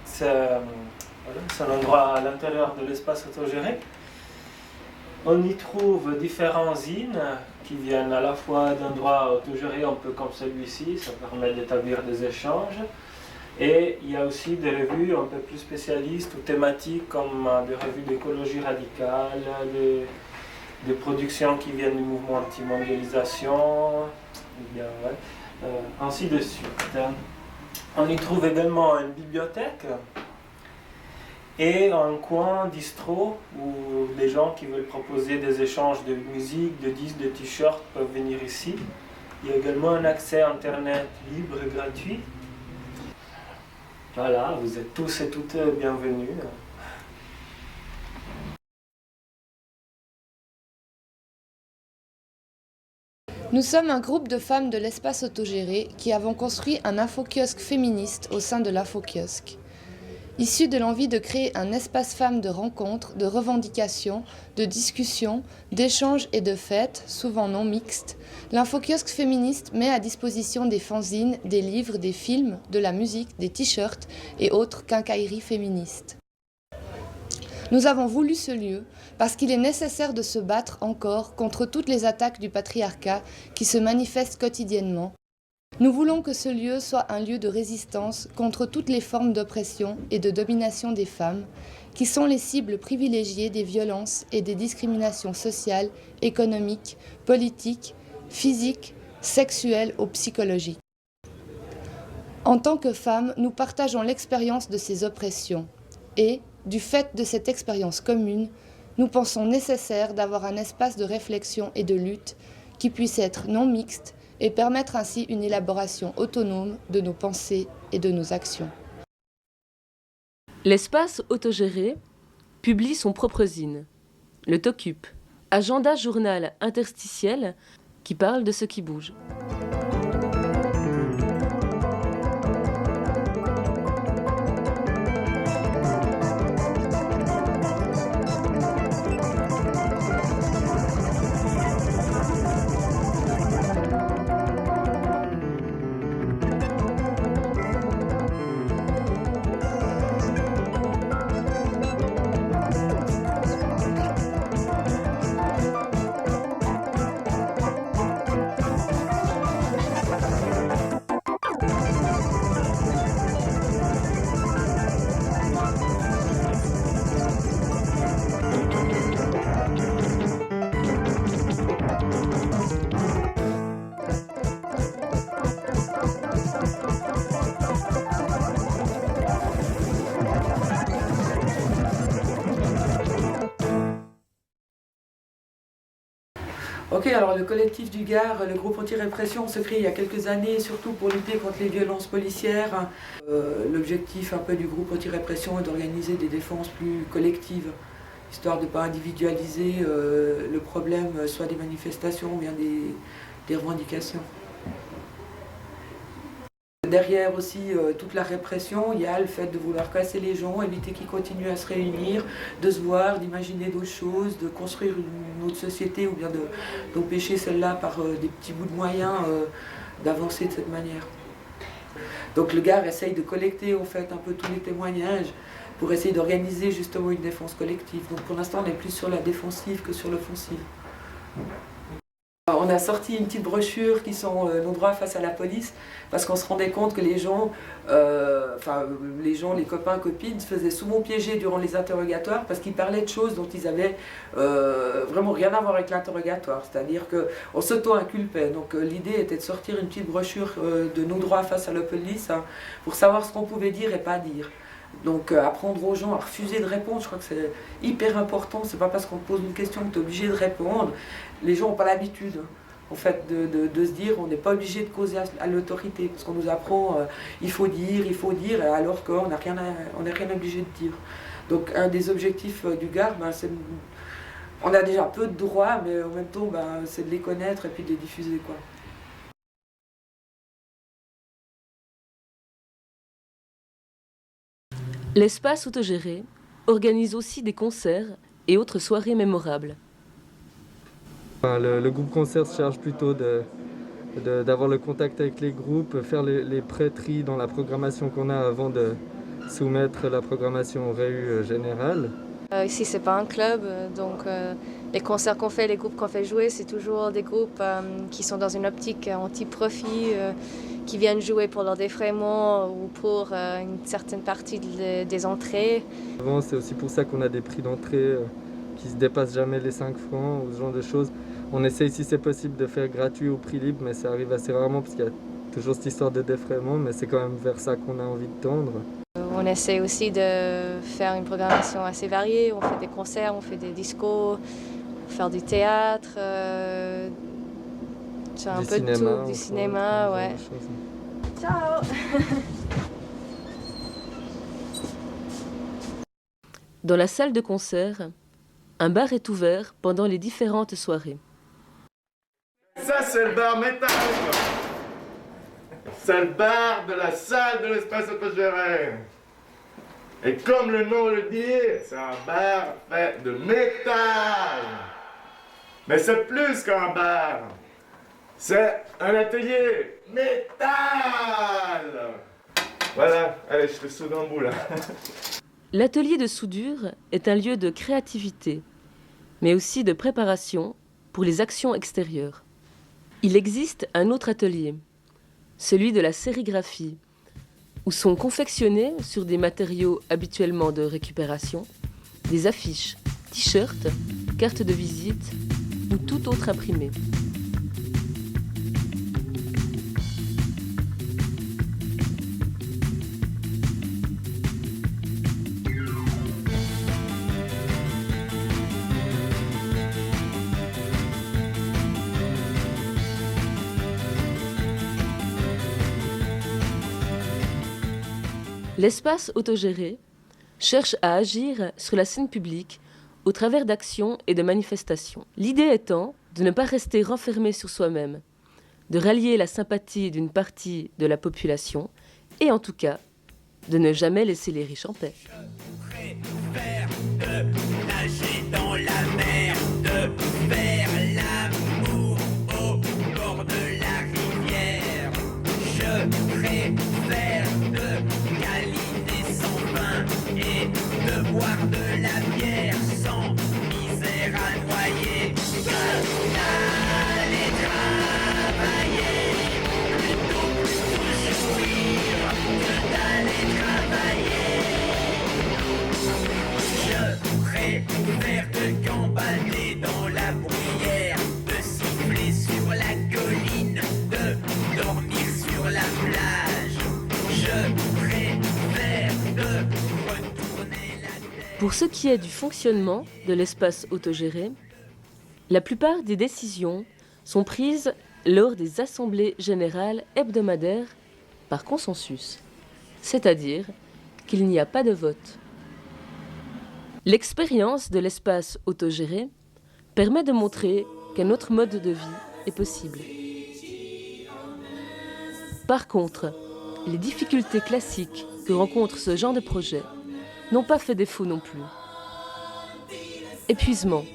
C'est un endroit à l'intérieur de l'espace autogéré. On y trouve différents zines qui viennent à la fois d'endroits autogérés un peu comme celui-ci, ça permet d'établir des échanges. Et il y a aussi des revues un peu plus spécialistes ou thématiques comme des revues d'écologie radicale, des productions qui viennent du mouvement anti-mondialisation, ainsi de suite. On y trouve également une bibliothèque et un coin distro où les gens qui veulent proposer des échanges de musique, de disques, de t-shirts peuvent venir ici. Il y a également un accès à Internet libre et gratuit. Voilà, vous êtes tous et toutes bienvenus. Nous sommes un groupe de femmes de l'espace autogéré qui avons construit un infokiosque féministe au sein de l'infokiosque. Issu de l'envie de créer un espace femmes de rencontres, de revendications, de discussions, d'échanges et de fêtes, souvent non mixtes, l'infokiosque féministe met à disposition des fanzines, des livres, des films, de la musique, des t-shirts et autres quincailleries féministes. Nous avons voulu ce lieu parce qu'il est nécessaire de se battre encore contre toutes les attaques du patriarcat qui se manifestent quotidiennement. Nous voulons que ce lieu soit un lieu de résistance contre toutes les formes d'oppression et de domination des femmes, qui sont les cibles privilégiées des violences et des discriminations sociales, économiques, politiques, physiques, sexuelles ou psychologiques. En tant que femmes, nous partageons l'expérience de ces oppressions et, du fait de cette expérience commune, nous pensons nécessaire d'avoir un espace de réflexion et de lutte qui puisse être non mixte et permettre ainsi une élaboration autonome de nos pensées et de nos actions. L'espace autogéré publie son propre zine, le T'occupe, agenda journal interstitiel qui parle de ce qui bouge. Ok, alors le collectif du Gard, le groupe anti-répression, se crée il y a quelques années, surtout pour lutter contre les violences policières. L'objectif un peu du groupe anti-répression est d'organiser des défenses plus collectives, histoire de ne pas individualiser le problème, soit des manifestations ou bien des revendications. Derrière aussi toute la répression, il y a le fait de vouloir casser les gens, éviter qu'ils continuent à se réunir, de se voir, d'imaginer d'autres choses, de construire une autre société ou bien d'empêcher celle-là par des petits bouts de moyens d'avancer de cette manière. Donc le Gard essaye de collecter en fait un peu tous les témoignages pour essayer d'organiser justement une défense collective. Donc pour l'instant on est plus sur la défensive que sur l'offensive. On a sorti une petite brochure qui sont nos droits face à la police parce qu'on se rendait compte que les gens, les copains, copines se faisaient souvent piéger durant les interrogatoires parce qu'ils parlaient de choses dont ils avaient vraiment rien à voir avec l'interrogatoire. C'est-à-dire qu'on s'auto-inculpait. Donc l'idée était de sortir une petite brochure de nos droits face à la police pour savoir ce qu'on pouvait dire et pas dire. Donc apprendre aux gens à refuser de répondre, je crois que c'est hyper important. C'est pas parce qu'on te pose une question que tu es obligé de répondre. Les gens n'ont pas l'habitude en fait, de se dire on n'est pas obligé de causer à l'autorité parce qu'on nous apprend il faut dire alors qu'on n'est rien obligé de dire. Donc un des objectifs du Gard, c'est on a déjà peu de droits mais en même temps c'est de les connaître et puis de les diffuser quoi. L'espace autogéré organise aussi des concerts et autres soirées mémorables. Le groupe concert se charge plutôt d'avoir le contact avec les groupes, faire les pré-tris dans la programmation qu'on a avant de soumettre la programmation au réu général. Ici c'est pas un club, donc les concerts qu'on fait, les groupes qu'on fait jouer, c'est toujours des groupes qui sont dans une optique anti-profit, qui viennent jouer pour leur défraiement ou pour une certaine partie des entrées. Avant, c'est aussi pour ça qu'on a des prix d'entrée qui ne se dépassent jamais les 5 francs ou ce genre de choses. On essaye si c'est possible de faire gratuit ou prix libre, mais ça arrive assez rarement parce qu'il y a toujours cette histoire de défraiement, mais c'est quand même vers ça qu'on a envie de tendre. On essaie aussi de faire une programmation assez variée, on fait des concerts, on fait des discos, on fait du théâtre, un peu de tout, du cinéma, ouais. Ciao. Dans la salle de concert, un bar est ouvert pendant les différentes soirées. Ça, c'est le bar métal. C'est le bar de la salle de l'espace autogéré. Et comme le nom le dit, c'est un bar fait de métal. Mais c'est plus qu'un bar. C'est un atelier métal. Voilà, allez, je te soude en bout là. L'atelier de soudure est un lieu de créativité, mais aussi de préparation pour les actions extérieures. Il existe un autre atelier, celui de la sérigraphie, où sont confectionnés sur des matériaux habituellement de récupération, des affiches, t-shirts, cartes de visite ou tout autre imprimé. L'espace autogéré cherche à agir sur la scène publique au travers d'actions et de manifestations. L'idée étant de ne pas rester renfermé sur soi-même, de rallier la sympathie d'une partie de la population et en tout cas de ne jamais laisser les riches en paix. Nager dans la mer, de faire l'amour au bord de la rivière. Je préfère de câliner sans pain et de boire de la bière sans misère à noyer. Que d'aller travailler, plutôt jouir que d'aller travailler. Je préfère de gambader dans la bruyère, de siffler sur la colline, de dormir sur la plage. Je préfère de retourner la terre. Pour ce qui est du fonctionnement de l'espace autogéré, La plupart des décisions sont prises lors des assemblées générales hebdomadaires par consensus, c'est-à-dire qu'il n'y a pas de vote. L'expérience de l'espace autogéré permet de montrer qu'un autre mode de vie est possible. Par contre, les difficultés classiques que rencontre ce genre de projet n'ont pas fait défaut non plus. Épuisement,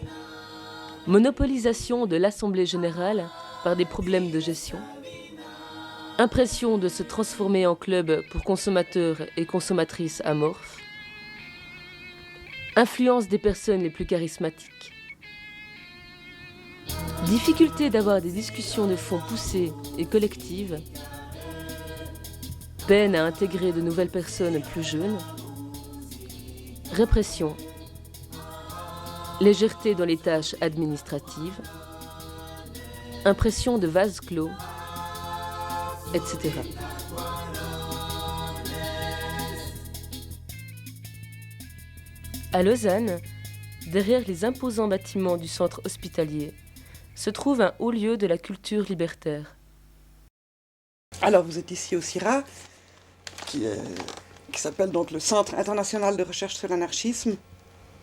monopolisation de l'Assemblée générale par des problèmes de gestion, impression de se transformer en club pour consommateurs et consommatrices amorphes, influence des personnes les plus charismatiques, difficulté d'avoir des discussions de fond poussées et collectives, peine à intégrer de nouvelles personnes plus jeunes, répression, légèreté dans les tâches administratives, impression de vase clos, etc. À Lausanne, derrière les imposants bâtiments du centre hospitalier, se trouve un haut lieu de la culture libertaire. Alors vous êtes ici au CIRA, qui s'appelle donc le Centre international de recherche sur l'anarchisme.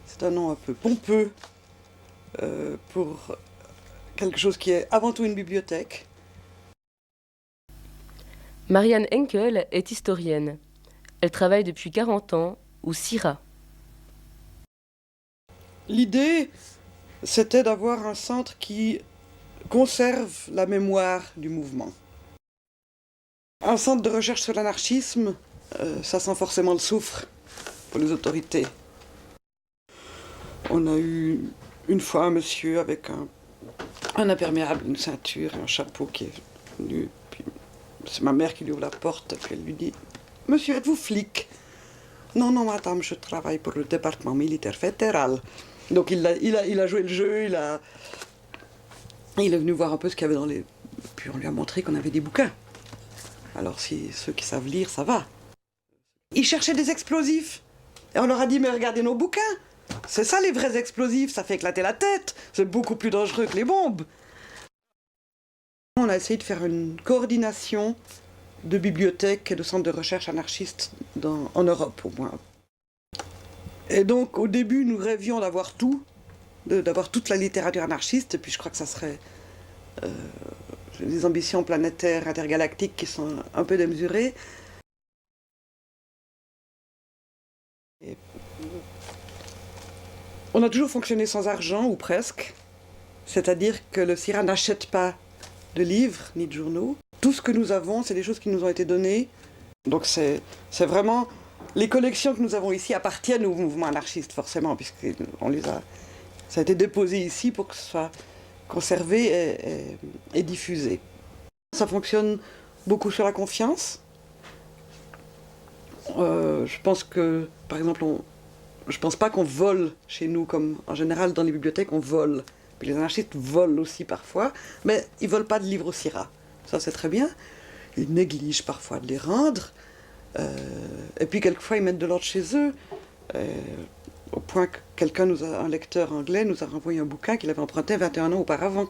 C'est un nom un peu pompeux pour quelque chose qui est avant tout une bibliothèque. Marianne Henkel est historienne. Elle travaille depuis 40 ans au CIRA. L'idée, c'était d'avoir un centre qui conserve la mémoire du mouvement. Un centre de recherche sur l'anarchisme, ça sent forcément le soufre pour les autorités. On a eu une fois un monsieur avec un imperméable, une ceinture et un chapeau qui est venu. Puis c'est ma mère qui lui ouvre la porte, puis elle lui dit « Monsieur, êtes-vous flic ?»« Non, non, madame, je travaille pour le département militaire fédéral. » Donc il a joué le jeu, il est venu voir un peu ce qu'il y avait dans les... Puis on lui a montré qu'on avait des bouquins. Alors si ceux qui savent lire, ça va. Ils cherchaient des explosifs. Et on leur a dit, mais regardez nos bouquins. C'est ça les vrais explosifs, ça fait éclater la tête. C'est beaucoup plus dangereux que les bombes. On a essayé de faire une coordination de bibliothèques et de centres de recherche anarchistes en Europe au moins. Et donc au début nous rêvions d'avoir tout, d'avoir toute la littérature anarchiste, et puis je crois que ça serait des ambitions planétaires, intergalactiques qui sont un peu démesurées. Et on a toujours fonctionné sans argent, ou presque, c'est-à-dire que le CIRA n'achète pas de livres ni de journaux. Tout ce que nous avons, c'est des choses qui nous ont été données. Donc c'est vraiment... Les collections que nous avons ici appartiennent au mouvement anarchiste, forcément, ça a été déposé ici pour que ce soit conservé et diffusé. Ça fonctionne beaucoup sur la confiance. Je pense que, par exemple, je pense pas qu'on vole chez nous, comme en général dans les bibliothèques, on vole. Puis les anarchistes volent aussi parfois, mais ils volent pas de livres au CIRA. Ça, c'est très bien. Ils négligent parfois de les rendre. Et puis quelquefois ils mettent de l'ordre chez eux, au point que un lecteur anglais nous a renvoyé un bouquin qu'il avait emprunté 21 ans auparavant.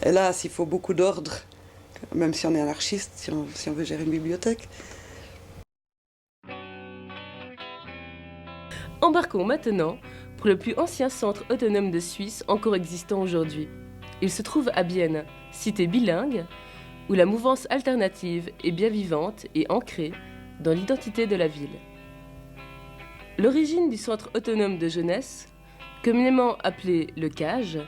Hélas, il faut beaucoup d'ordre, même si on est anarchiste, si on veut gérer une bibliothèque. Embarquons maintenant pour le plus ancien centre autonome de Suisse encore existant aujourd'hui. Il se trouve à Bienne, cité bilingue, où la mouvance alternative est bien vivante et ancrée dans l'identité de la ville. L'origine du Centre autonome de jeunesse, communément appelé le CAGE,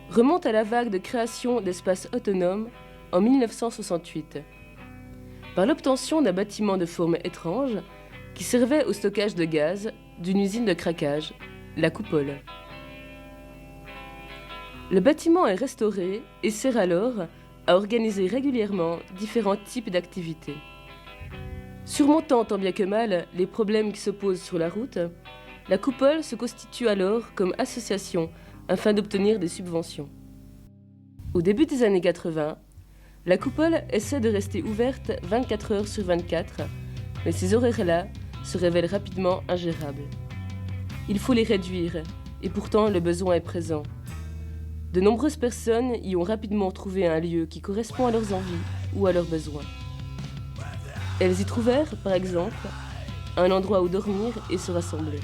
remonte à la vague de création d'espaces autonomes en 1968, par l'obtention d'un bâtiment de forme étrange qui servait au stockage de gaz d'une usine de craquage, la Coupole. Le bâtiment est restauré et sert alors à organiser régulièrement différents types d'activités. Surmontant tant bien que mal les problèmes qui se posent sur la route, la Coupole se constitue alors comme association afin d'obtenir des subventions. Au début des années 80, la Coupole essaie de rester ouverte 24 heures sur 24, mais ces horaires-là se révèlent rapidement ingérables. Il faut les réduire et pourtant le besoin est présent. De nombreuses personnes y ont rapidement trouvé un lieu qui correspond à leurs envies ou à leurs besoins. Elles y trouvèrent, par exemple, un endroit où dormir et se rassembler.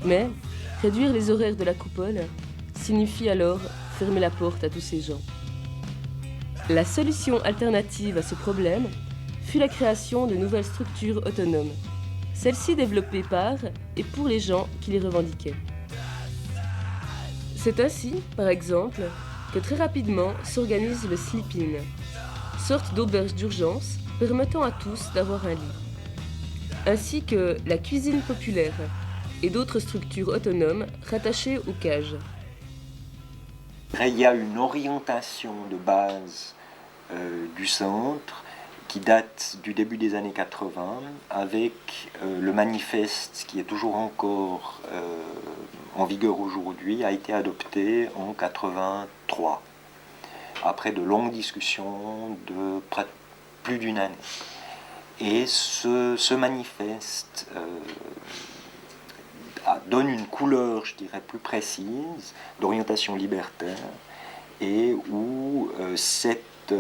Mais réduire les horaires de la coupole signifie alors fermer la porte à tous ces gens. La solution alternative à ce problème fut la création de nouvelles structures autonomes, celles-ci développées par et pour les gens qui les revendiquaient. C'est ainsi, par exemple, que très rapidement s'organise le sleep-in, sorte d'auberge d'urgence permettant à tous d'avoir un lit, ainsi que la cuisine populaire et d'autres structures autonomes rattachées aux cages. Il y a une orientation de base du centre qui date du début des années 80 avec le manifeste qui est toujours encore en vigueur aujourd'hui, a été adopté en 83 après de longues discussions de plus d'une année. Et ce manifeste donne une couleur, je dirais, plus précise d'orientation libertaire et où cette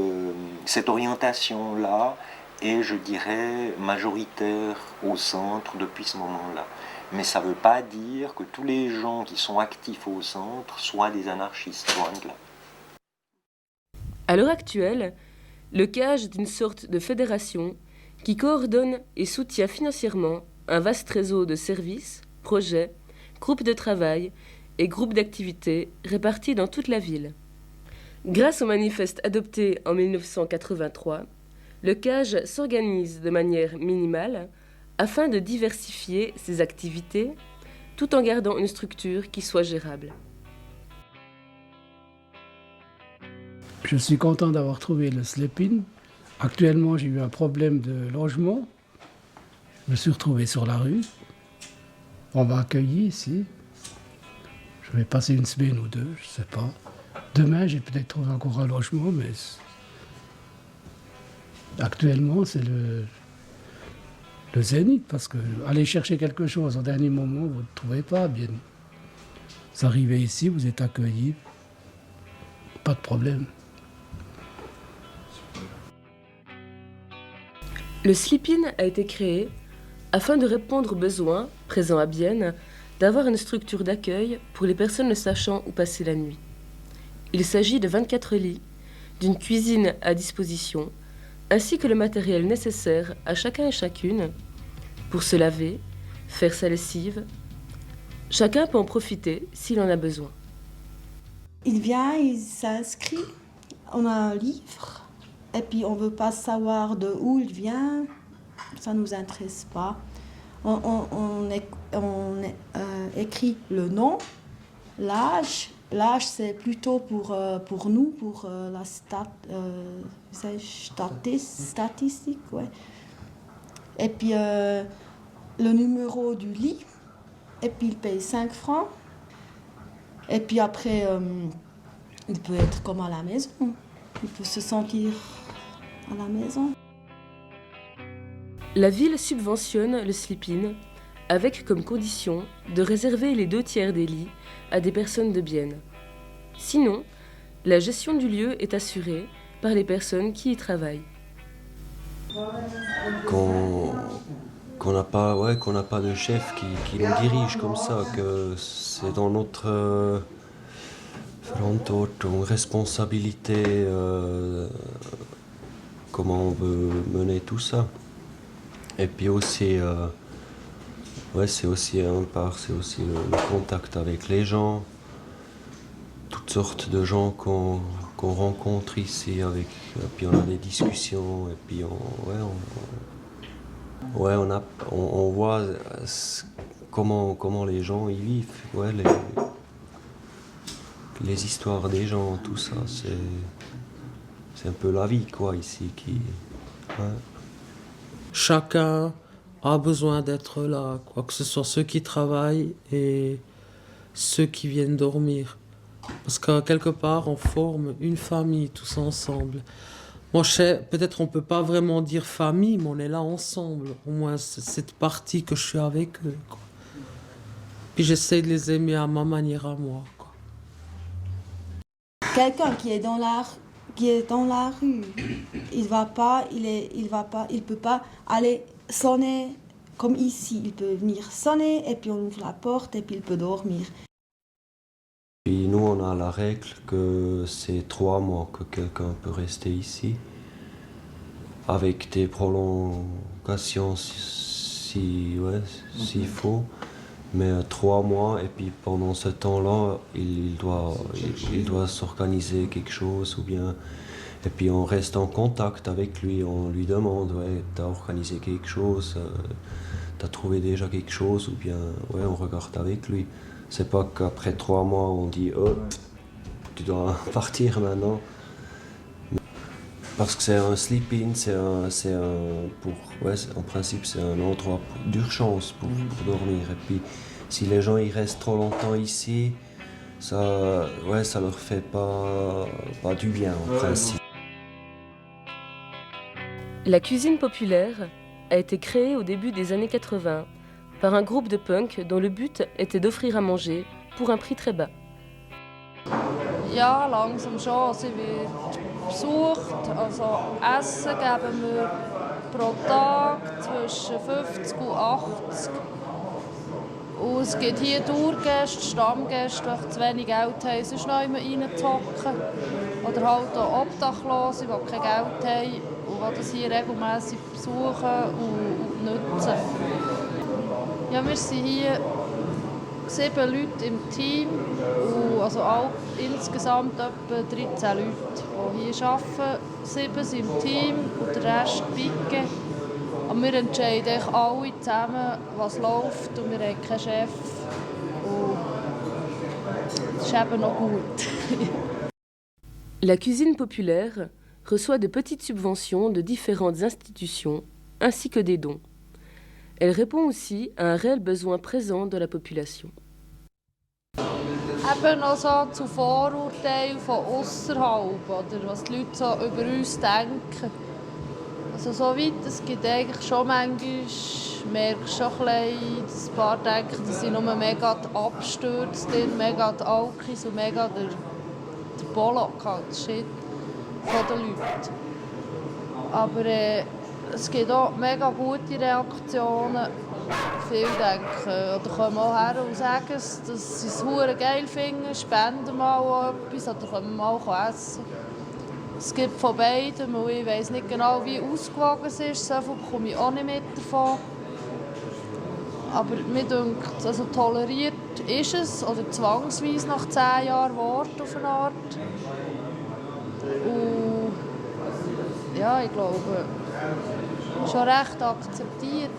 orientation-là est, je dirais, majoritaire au centre depuis ce moment-là. Mais ça ne veut pas dire que tous les gens qui sont actifs au centre soient des anarchistes, loin de là. À l'heure actuelle, le CAGE est une sorte de fédération qui coordonne et soutient financièrement un vaste réseau de services, projets, groupes de travail et groupes d'activités répartis dans toute la ville. Grâce au manifeste adopté en 1983, le CAGE s'organise de manière minimale afin de diversifier ses activités tout en gardant une structure qui soit gérable. Je suis content d'avoir trouvé le sleep-in. Actuellement, j'ai eu un problème de logement. Je me suis retrouvé sur la rue. On m'a accueilli ici. Je vais passer une semaine ou deux, je ne sais pas. Demain, j'ai peut-être trouvé encore un logement, mais actuellement, c'est le zénith, parce que aller chercher quelque chose au dernier moment, vous ne trouvez pas bien. Vous arrivez ici, vous êtes accueillis, pas de problème. Le sleep-in a été créé afin de répondre aux besoins, présents à Bienne, d'avoir une structure d'accueil pour les personnes ne sachant où passer la nuit. Il s'agit de 24 lits, d'une cuisine à disposition, ainsi que le matériel nécessaire à chacun et chacune pour se laver, faire sa lessive. Chacun peut en profiter s'il en a besoin. Il vient, il s'inscrit, on a un livre, et puis on ne veut pas savoir de où il vient, ça ne nous intéresse pas. On écrit le nom, l'âge. L'âge, c'est plutôt pour nous, pour la statistique. Ouais. Et puis le numéro du lit. Et puis il paye 5 francs. Et puis après, il peut être comme à la maison. Il peut se sentir à la maison. La ville subventionne le sleep-in avec comme condition de réserver les 2/3 des lits à des personnes de Bienne. Sinon, la gestion du lieu est assurée par les personnes qui y travaillent. Qu'on n'a pas de chef qui nous dirige comme ça, que c'est dans notre responsabilité comment on veut mener tout ça. Et puis aussi, c'est aussi le contact avec les gens, toutes sortes de gens qu'on rencontre ici, puis on a des discussions, et puis on voit comment les gens y vivent, les histoires des gens, tout ça, c'est un peu la vie quoi ici Chacun a besoin d'être là, quoi que ce soit ceux qui travaillent et ceux qui viennent dormir. Parce que quelque part, on forme une famille tous ensemble. Moi, je sais, peut-être on peut pas vraiment dire famille, mais on est là ensemble. Au moins, c'est cette partie que je suis avec eux, quoi. Puis j'essaie de les aimer à ma manière à moi. Quelqu'un qui est dans la rue, il peut pas aller sonner comme ici. Il peut venir sonner et puis on ouvre la porte et puis il peut dormir. Puis nous, on a la règle que c'est 3 mois que quelqu'un peut rester ici, avec des prolongations s'il faut. Mais 3 mois, et puis pendant ce temps-là, il doit s'organiser quelque chose, ou bien... Et puis on reste en contact avec lui, on lui demande, ouais, t'as organisé quelque chose, t'as trouvé déjà quelque chose, ou bien, ouais, on regarde avec lui. C'est pas qu'après 3 mois, on dit, oh, tu dois partir maintenant. Parce que c'est un sleep-in, en principe c'est un endroit d'urgence pour dormir. Et puis si les gens ils restent trop longtemps ici, ça leur fait pas du bien en principe. La cuisine populaire a été créée au début des années 80 par un groupe de punk dont le but était d'offrir à manger pour un prix très bas. Ja, langsam schon. Sie wird besucht. Also Essen geben wir pro Tag zwischen 50 und 80. Und es gibt hier Dauergäste, Stammgäste, die zu wenig Geld haben, sonst noch immer reinzuhocken. Oder halt auch Obdachlose, die kein Geld haben und die das hier regelmässig besuchen und nutzen. Ja, wir sind hier 7 Leute im Team, und also insgesamt etwa 13 Leute, die hier arbeiten. 7 sind im Team und der Rest picken. Aber wir entscheiden alle zusammen, was läuft, und wir haben keinen Chef. Und das ist eben noch gut. La cuisine populaire reçoit de petites subventions de différentes institutions ainsi que des dons. Elle répond aussi à un réel besoin présent de la population. Eben noch so zu Vorurteilen von ausserhalb, oder was die Leute so über uns denken. Also so weit, es gibt eigentlich schon manchmal, merkst schon ein bisschen, dass ein paar denken, die sind nur mega die Abstürze drin, mega die Alkis und mega der Bollock halt, Shit von den Leuten. Aber es gibt auch mega gute Reaktionen. Viele denken oder kommen auch her und sagen, dass sie es verdammt geil finden, spenden mal etwas oder können mal essen. Es gibt von beiden, weil ich weiss nicht genau, wie ausgewogen es ist, so viel bekomme ich auch nicht mit davon. Aber mir denkt, also toleriert ist es, oder zwangsweise nach 10 Jahren Wort auf eine Art. Und ja, ich glaube, schon recht akzeptiert.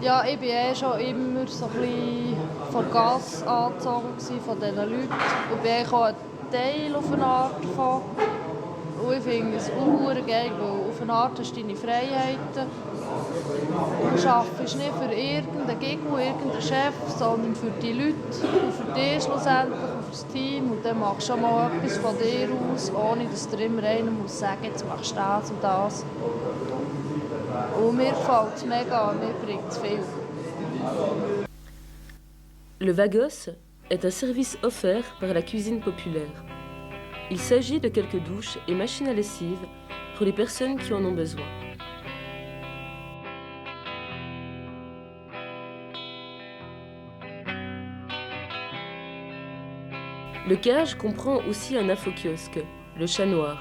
Ja, ich war schon immer so ein bisschen von Gas angezogen von diesen Leuten. Und bin auch ein Teil auf eine Art davon. Und ich finde es auch geil, weil auf eine Art hast du deine Freiheiten. Du arbeitest nicht für irgendeinen Gegner, irgendeinen Chef, sondern für die Leute und für dich schlussendlich, für das Team. Und dann machst du schon mal etwas von dir aus, ohne dass dir immer einer muss sagen, jetzt machst du das und das. Und mir gefällt es mega, mir bringt es viel. Le Vagos est un service offert par la cuisine populaire. Il s'agit de quelques douches et machines à lessive pour les personnes qui en ont besoin. Le cage comprend aussi un infokiosque, le Chat Noir.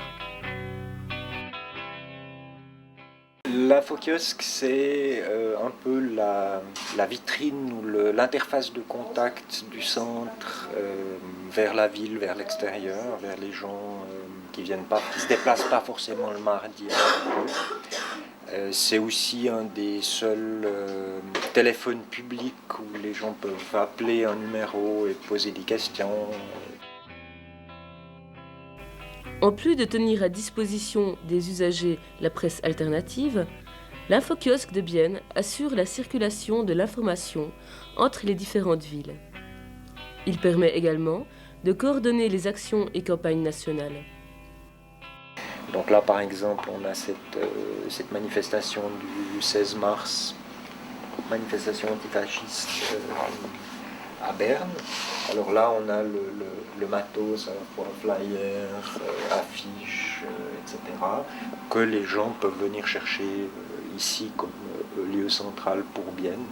L'infokiosque, c'est un peu la vitrine ou l'interface de contact du centre vers la ville, vers l'extérieur, vers les gens qui se déplacent pas forcément le mardi à l'école. C'est aussi un des seuls téléphones publics où les gens peuvent appeler un numéro et poser des questions. En plus de tenir à disposition des usagers la presse alternative, l'infokiosque de Bienne assure la circulation de l'information entre les différentes villes. Il permet également de coordonner les actions et campagnes nationales. Donc là, par exemple, on a cette manifestation du 16 mars manifestation antifasciste à Berne. Alors là, on a le matos, à la fois flyers, affiches, etc., que les gens peuvent venir chercher ici comme lieu central pour Bienne,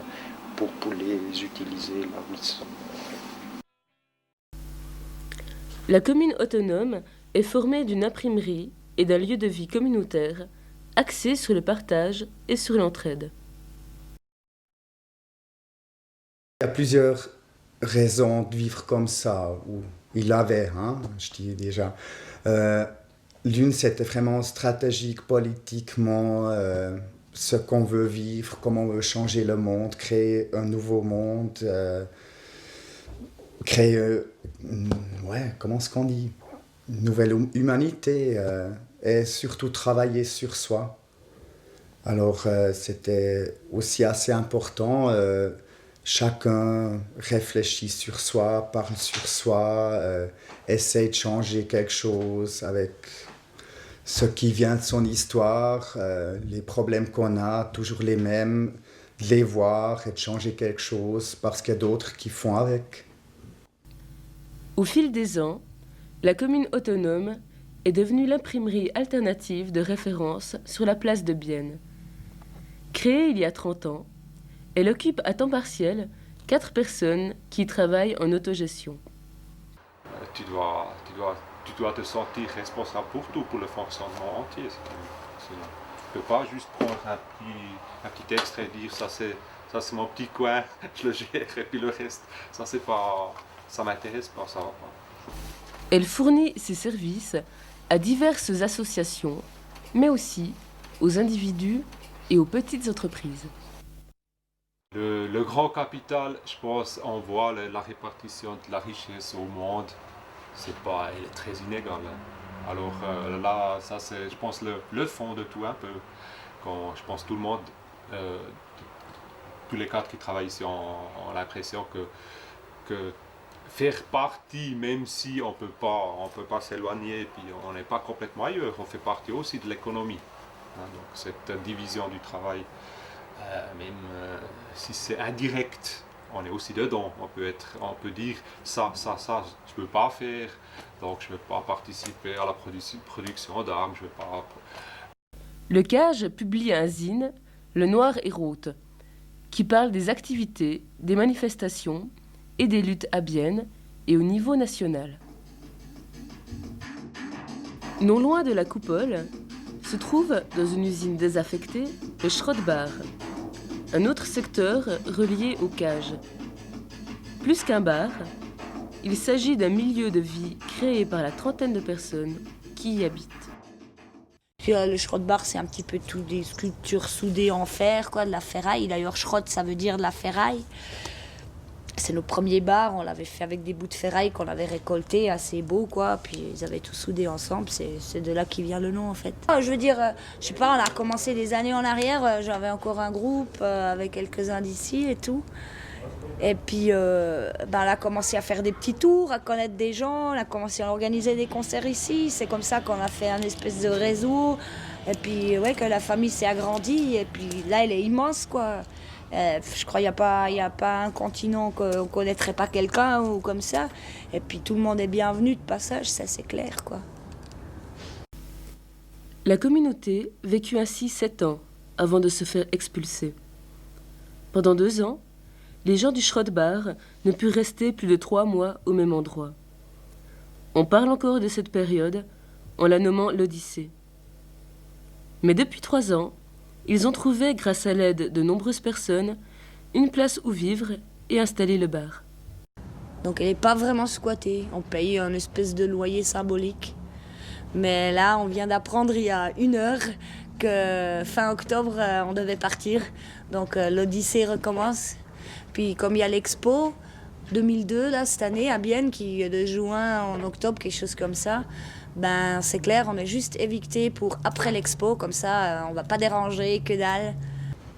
pour les utiliser là où ils sont. La commune autonome est formée d'une imprimerie et d'un lieu de vie communautaire axé sur le partage et sur l'entraide. Il y a plusieurs raisons de vivre comme ça, ou il avait, je dis déjà. L'une, c'était vraiment stratégique, politiquement, ce qu'on veut vivre, comment on veut changer le monde, créer un nouveau monde, créer, comment est-ce qu'on dit, une nouvelle humanité, et surtout travailler sur soi. Alors, c'était aussi assez important. Chacun réfléchit sur soi, parle sur soi, essaie de changer quelque chose avec ce qui vient de son histoire, les problèmes qu'on a, toujours les mêmes, de les voir et de changer quelque chose parce qu'il y a d'autres qui font avec. Au fil des ans, la commune autonome est devenue l'imprimerie alternative de référence sur la place de Bienne. Créée il y a 30 ans, elle occupe à temps partiel 4 personnes qui y travaillent en autogestion. Tu dois te sentir responsable pour tout, pour le fonctionnement entier. Tu ne peux pas juste prendre un petit extrait et dire ça c'est mon petit coin, je le gère, et puis le reste, ça m'intéresse pas, ça va pas. Elle fournit ses services à diverses associations, mais aussi aux individus et aux petites entreprises. Le grand capital, je pense, on voit la répartition de la richesse au monde, elle est très inégale. Alors là, ça c'est, je pense, le fond de tout un peu. Quand je pense tout le monde, tous les cadres qui travaillent ici ont l'impression que faire partie, même si on peut pas s'éloigner, et puis on n'est pas complètement ailleurs, on fait partie aussi de l'économie. Donc cette division du travail, même si c'est indirect, on est aussi dedans. On peut dire ça je peux pas faire, donc je ne veux pas participer à la production d'armes, je veux pas. Le CAGE publie un zine, Le Noir et Rothe, qui parle des activités, des manifestations et des luttes à Bienne et au niveau national. Non loin de la coupole, se trouve, dans une usine désaffectée, le Schrottbar, un autre secteur relié au CAGE. Plus qu'un bar, il s'agit d'un milieu de vie créé par la trentaine de personnes qui y habitent. Puis, le Schrottbar, c'est un petit peu tout des sculptures soudées en fer, de la ferraille. D'ailleurs, Schrott, ça veut dire de la ferraille. C'est nos premiers bars, on l'avait fait avec des bouts de ferraille qu'on avait récoltés, assez beaux, puis ils avaient tout soudé ensemble, c'est de là qu'il vient le nom en fait. Je veux dire, je sais pas, on a commencé des années en arrière, j'avais encore un groupe avec quelques-uns d'ici et tout. Et puis on a commencé à faire des petits tours, à connaître des gens, on a commencé à organiser des concerts ici, c'est comme ça qu'on a fait un espèce de réseau. Et puis que la famille s'est agrandie, et puis là elle est immense quoi. Je crois qu'il n'y a pas un continent qu'on ne connaîtrait pas quelqu'un ou comme ça. Et puis tout le monde est bienvenu de passage, ça c'est clair quoi. La communauté vécut ainsi 7 ans avant de se faire expulser. Pendant 2 ans, les gens du Schrottbar ne purent rester plus de 3 mois au même endroit. On parle encore de cette période en la nommant l'Odyssée. Mais depuis 3 ans, ils ont trouvé, grâce à l'aide de nombreuses personnes, une place où vivre et installer le bar. Donc elle n'est pas vraiment squattée, on paye un espèce de loyer symbolique. Mais là, on vient d'apprendre il y a 1 heure que fin octobre, on devait partir. Donc l'Odyssée recommence. Puis comme il y a l'expo 2002, là, cette année, à Bienne, qui est de juin en octobre, quelque chose comme ça, c'est clair, on est juste évicté pour après l'expo, comme ça, on va pas déranger, que dalle.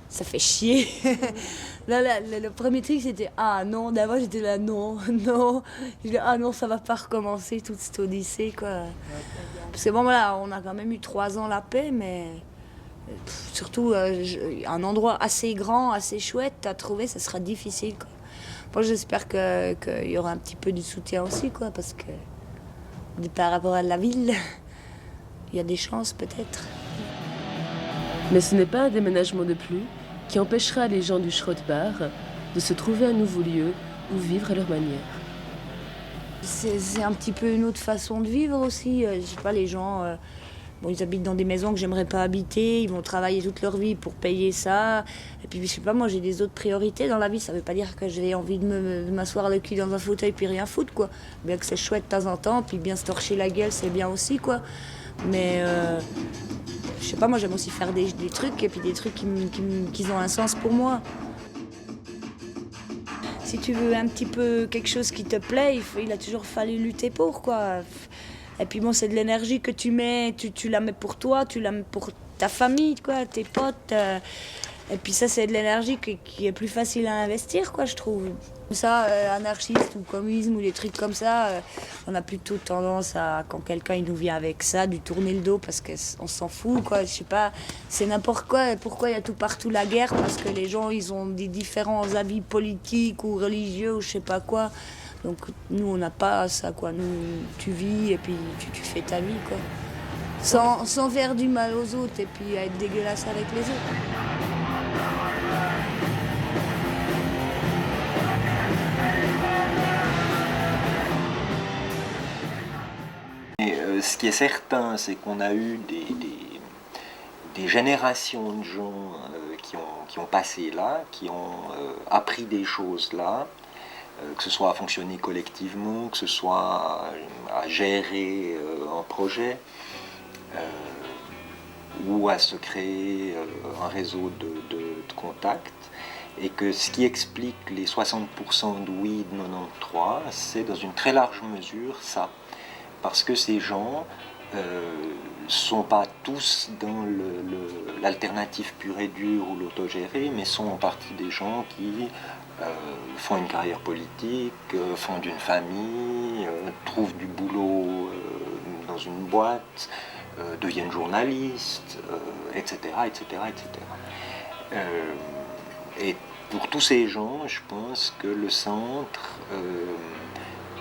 Ça fait chier. Là, le premier truc, c'était « Ah non », d'abord j'étais là « Non, non ». Je dis « Ah non, ça va pas recommencer toute cette odyssée, quoi ». Parce que bon, voilà, on a quand même eu 3 ans la paix, mais Surtout un endroit assez grand, assez chouette à trouver, ça sera difficile, quoi. Moi, j'espère qu'il y aura un petit peu de soutien aussi, quoi, parce que par rapport à la ville, il y a des chances peut-être. Mais ce n'est pas un déménagement de plus qui empêchera les gens du Schrottbach de se trouver un nouveau lieu où vivre à leur manière. C'est un petit peu une autre façon de vivre aussi. Je sais pas, les gens, ils habitent dans des maisons que j'aimerais pas habiter, ils vont travailler toute leur vie pour payer ça. Et puis, je sais pas, moi j'ai des autres priorités dans la vie. Ça veut pas dire que j'ai envie de m'asseoir le cul dans un fauteuil puis rien foutre, quoi. Bien que c'est chouette de temps en temps, puis bien se torcher la gueule, c'est bien aussi, quoi. Mais je sais pas, moi j'aime aussi faire des trucs, et puis des trucs qui ont un sens pour moi. Si tu veux un petit peu quelque chose qui te plaît, il a toujours fallu lutter pour, quoi. Et puis bon, c'est de l'énergie que tu mets, tu la mets pour toi, tu la mets pour ta famille, quoi, tes potes. Et puis ça, c'est de l'énergie qui est plus facile à investir, quoi, je trouve. Ça, anarchiste ou communisme ou des trucs comme ça, on a plutôt tendance à, quand quelqu'un il nous vient avec ça, lui tourner le dos parce qu'on s'en fout, quoi. Je sais pas, c'est n'importe quoi. Pourquoi il y a tout partout la guerre? Parce que les gens, ils ont des différents avis politiques ou religieux ou je sais pas quoi. Donc nous, on n'a pas ça, quoi. Nous, tu vis et puis tu fais ta vie, quoi. Sans faire du mal aux autres et puis être dégueulasse avec les autres. Ce qui est certain, c'est qu'on a eu des générations de gens qui ont passé là, qui ont appris des choses là, que ce soit à fonctionner collectivement, que ce soit à gérer un projet, ou à se créer un réseau de contacts. Et que ce qui explique les 60% de oui de 93, c'est dans une très large mesure ça. Parce que ces gens ne sont pas tous dans l'alternative pure et dure ou l'autogéré, mais sont en partie des gens qui font une carrière politique, fondent une famille, trouvent du boulot dans une boîte, deviennent journalistes, etc., etc., etc. Et pour tous ces gens, je pense que le centre,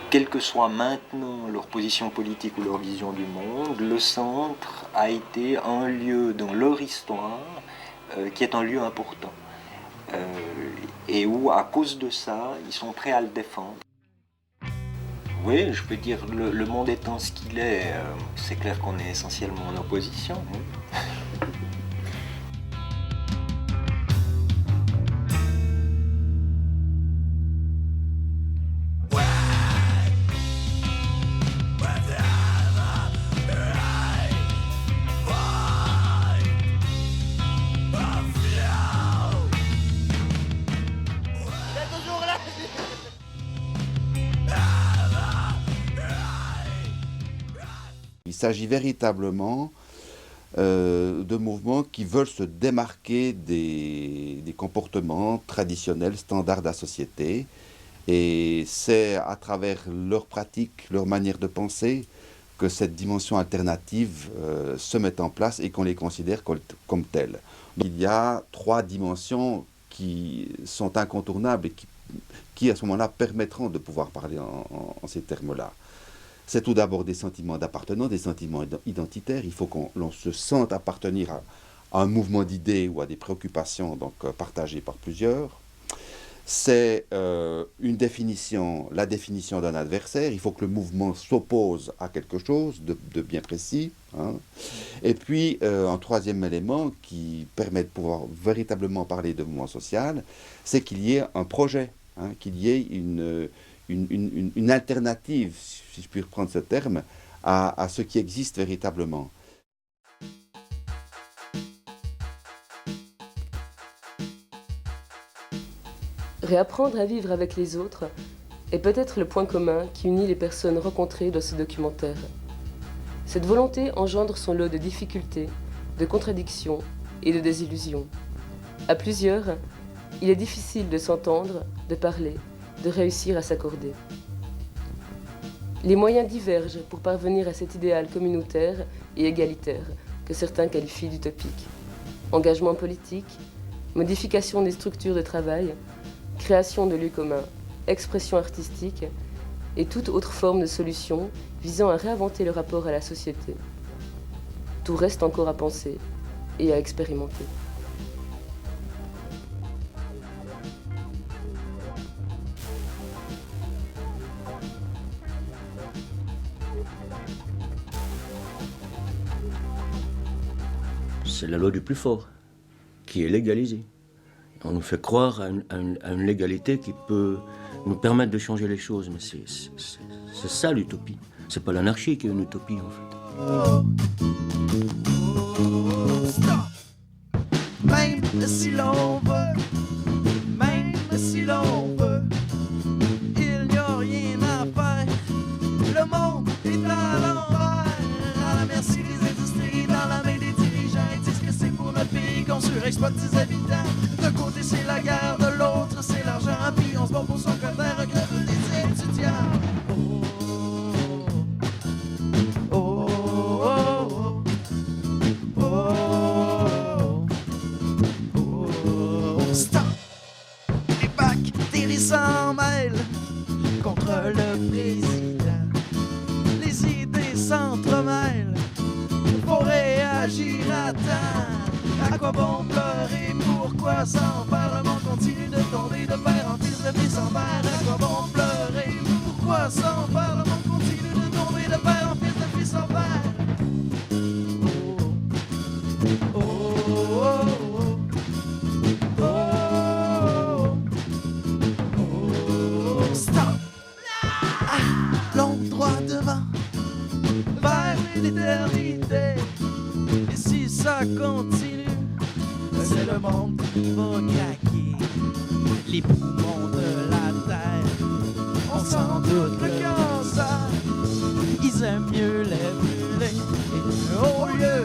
quelle que soit maintenant leur position politique ou leur vision du monde, le centre a été un lieu dans leur histoire qui est un lieu important. Et où, à cause de ça, ils sont prêts à le défendre. Oui, je peux dire, le monde étant ce qu'il est, c'est clair qu'on est essentiellement en opposition. Hein. Il s'agit véritablement de mouvements qui veulent se démarquer des comportements traditionnels, standards de la société. Et c'est à travers leurs pratiques, leur manière de penser, que cette dimension alternative se met en place et qu'on les considère comme telles. Il y a 3 dimensions qui sont incontournables et qui à ce moment-là, permettront de pouvoir parler en ces termes-là. C'est tout d'abord des sentiments d'appartenance, des sentiments identitaires. Il faut qu'on se sente appartenir à un mouvement d'idées ou à des préoccupations donc, partagées par plusieurs. C'est une définition, la définition d'un adversaire. Il faut que le mouvement s'oppose à quelque chose de bien précis. Hein. Et puis, un troisième élément qui permet de pouvoir véritablement parler de mouvement social, c'est qu'il y ait un projet, hein, qu'il y ait une alternative, si je puis reprendre ce terme, à ce qui existe véritablement. Réapprendre à vivre avec les autres est peut-être le point commun qui unit les personnes rencontrées dans ce documentaire. Cette volonté engendre son lot de difficultés, de contradictions et de désillusions. À plusieurs, il est difficile de s'entendre, de parler, de réussir à s'accorder. Les moyens divergent pour parvenir à cet idéal communautaire et égalitaire que certains qualifient d'utopique. engagement politique, modification des structures de travail, création de lieux communs, expression artistique et toute autre forme de solution visant à réinventer le rapport à la société. Tout reste encore à penser et à expérimenter. C'est la loi du plus fort qui est légalisée. On nous fait croire à une légalité qui peut nous permettre de changer les choses, mais c'est ça l'utopie. C'est pas l'anarchie qui est une utopie en fait. Stop. Même si l'on veut, même si l'on veut, il n'y a rien à faire. Le monde est à l'envers, à la merci des industries, dans la main des dirigeants. Ils disent que c'est pour notre pays qu'on surexploite ses habitants. D'un côté c'est la guerre, de l'autre c'est l'argent. Puis on se bat pour son côté, regrette des étudiants. Stop! Les bactéries s'en mêlent contre le président. Les idées s'entremêlent. Faut réagir à temps. À quoi bon pleurer? Pourquoi s'en faire? Le monde continue de tomber de père en fils de fils en père. À quoi bon pleurer? Pourquoi s'en faire? Le monde continue de tomber de père en fils de fils en père. Stop! Allons droit devant, vers l'éternité. Et si ça continue, c'est le monde qui va craquer. Les poumons de la terre, on s'en doute, le cancer. Ils aiment mieux les brûler au lieu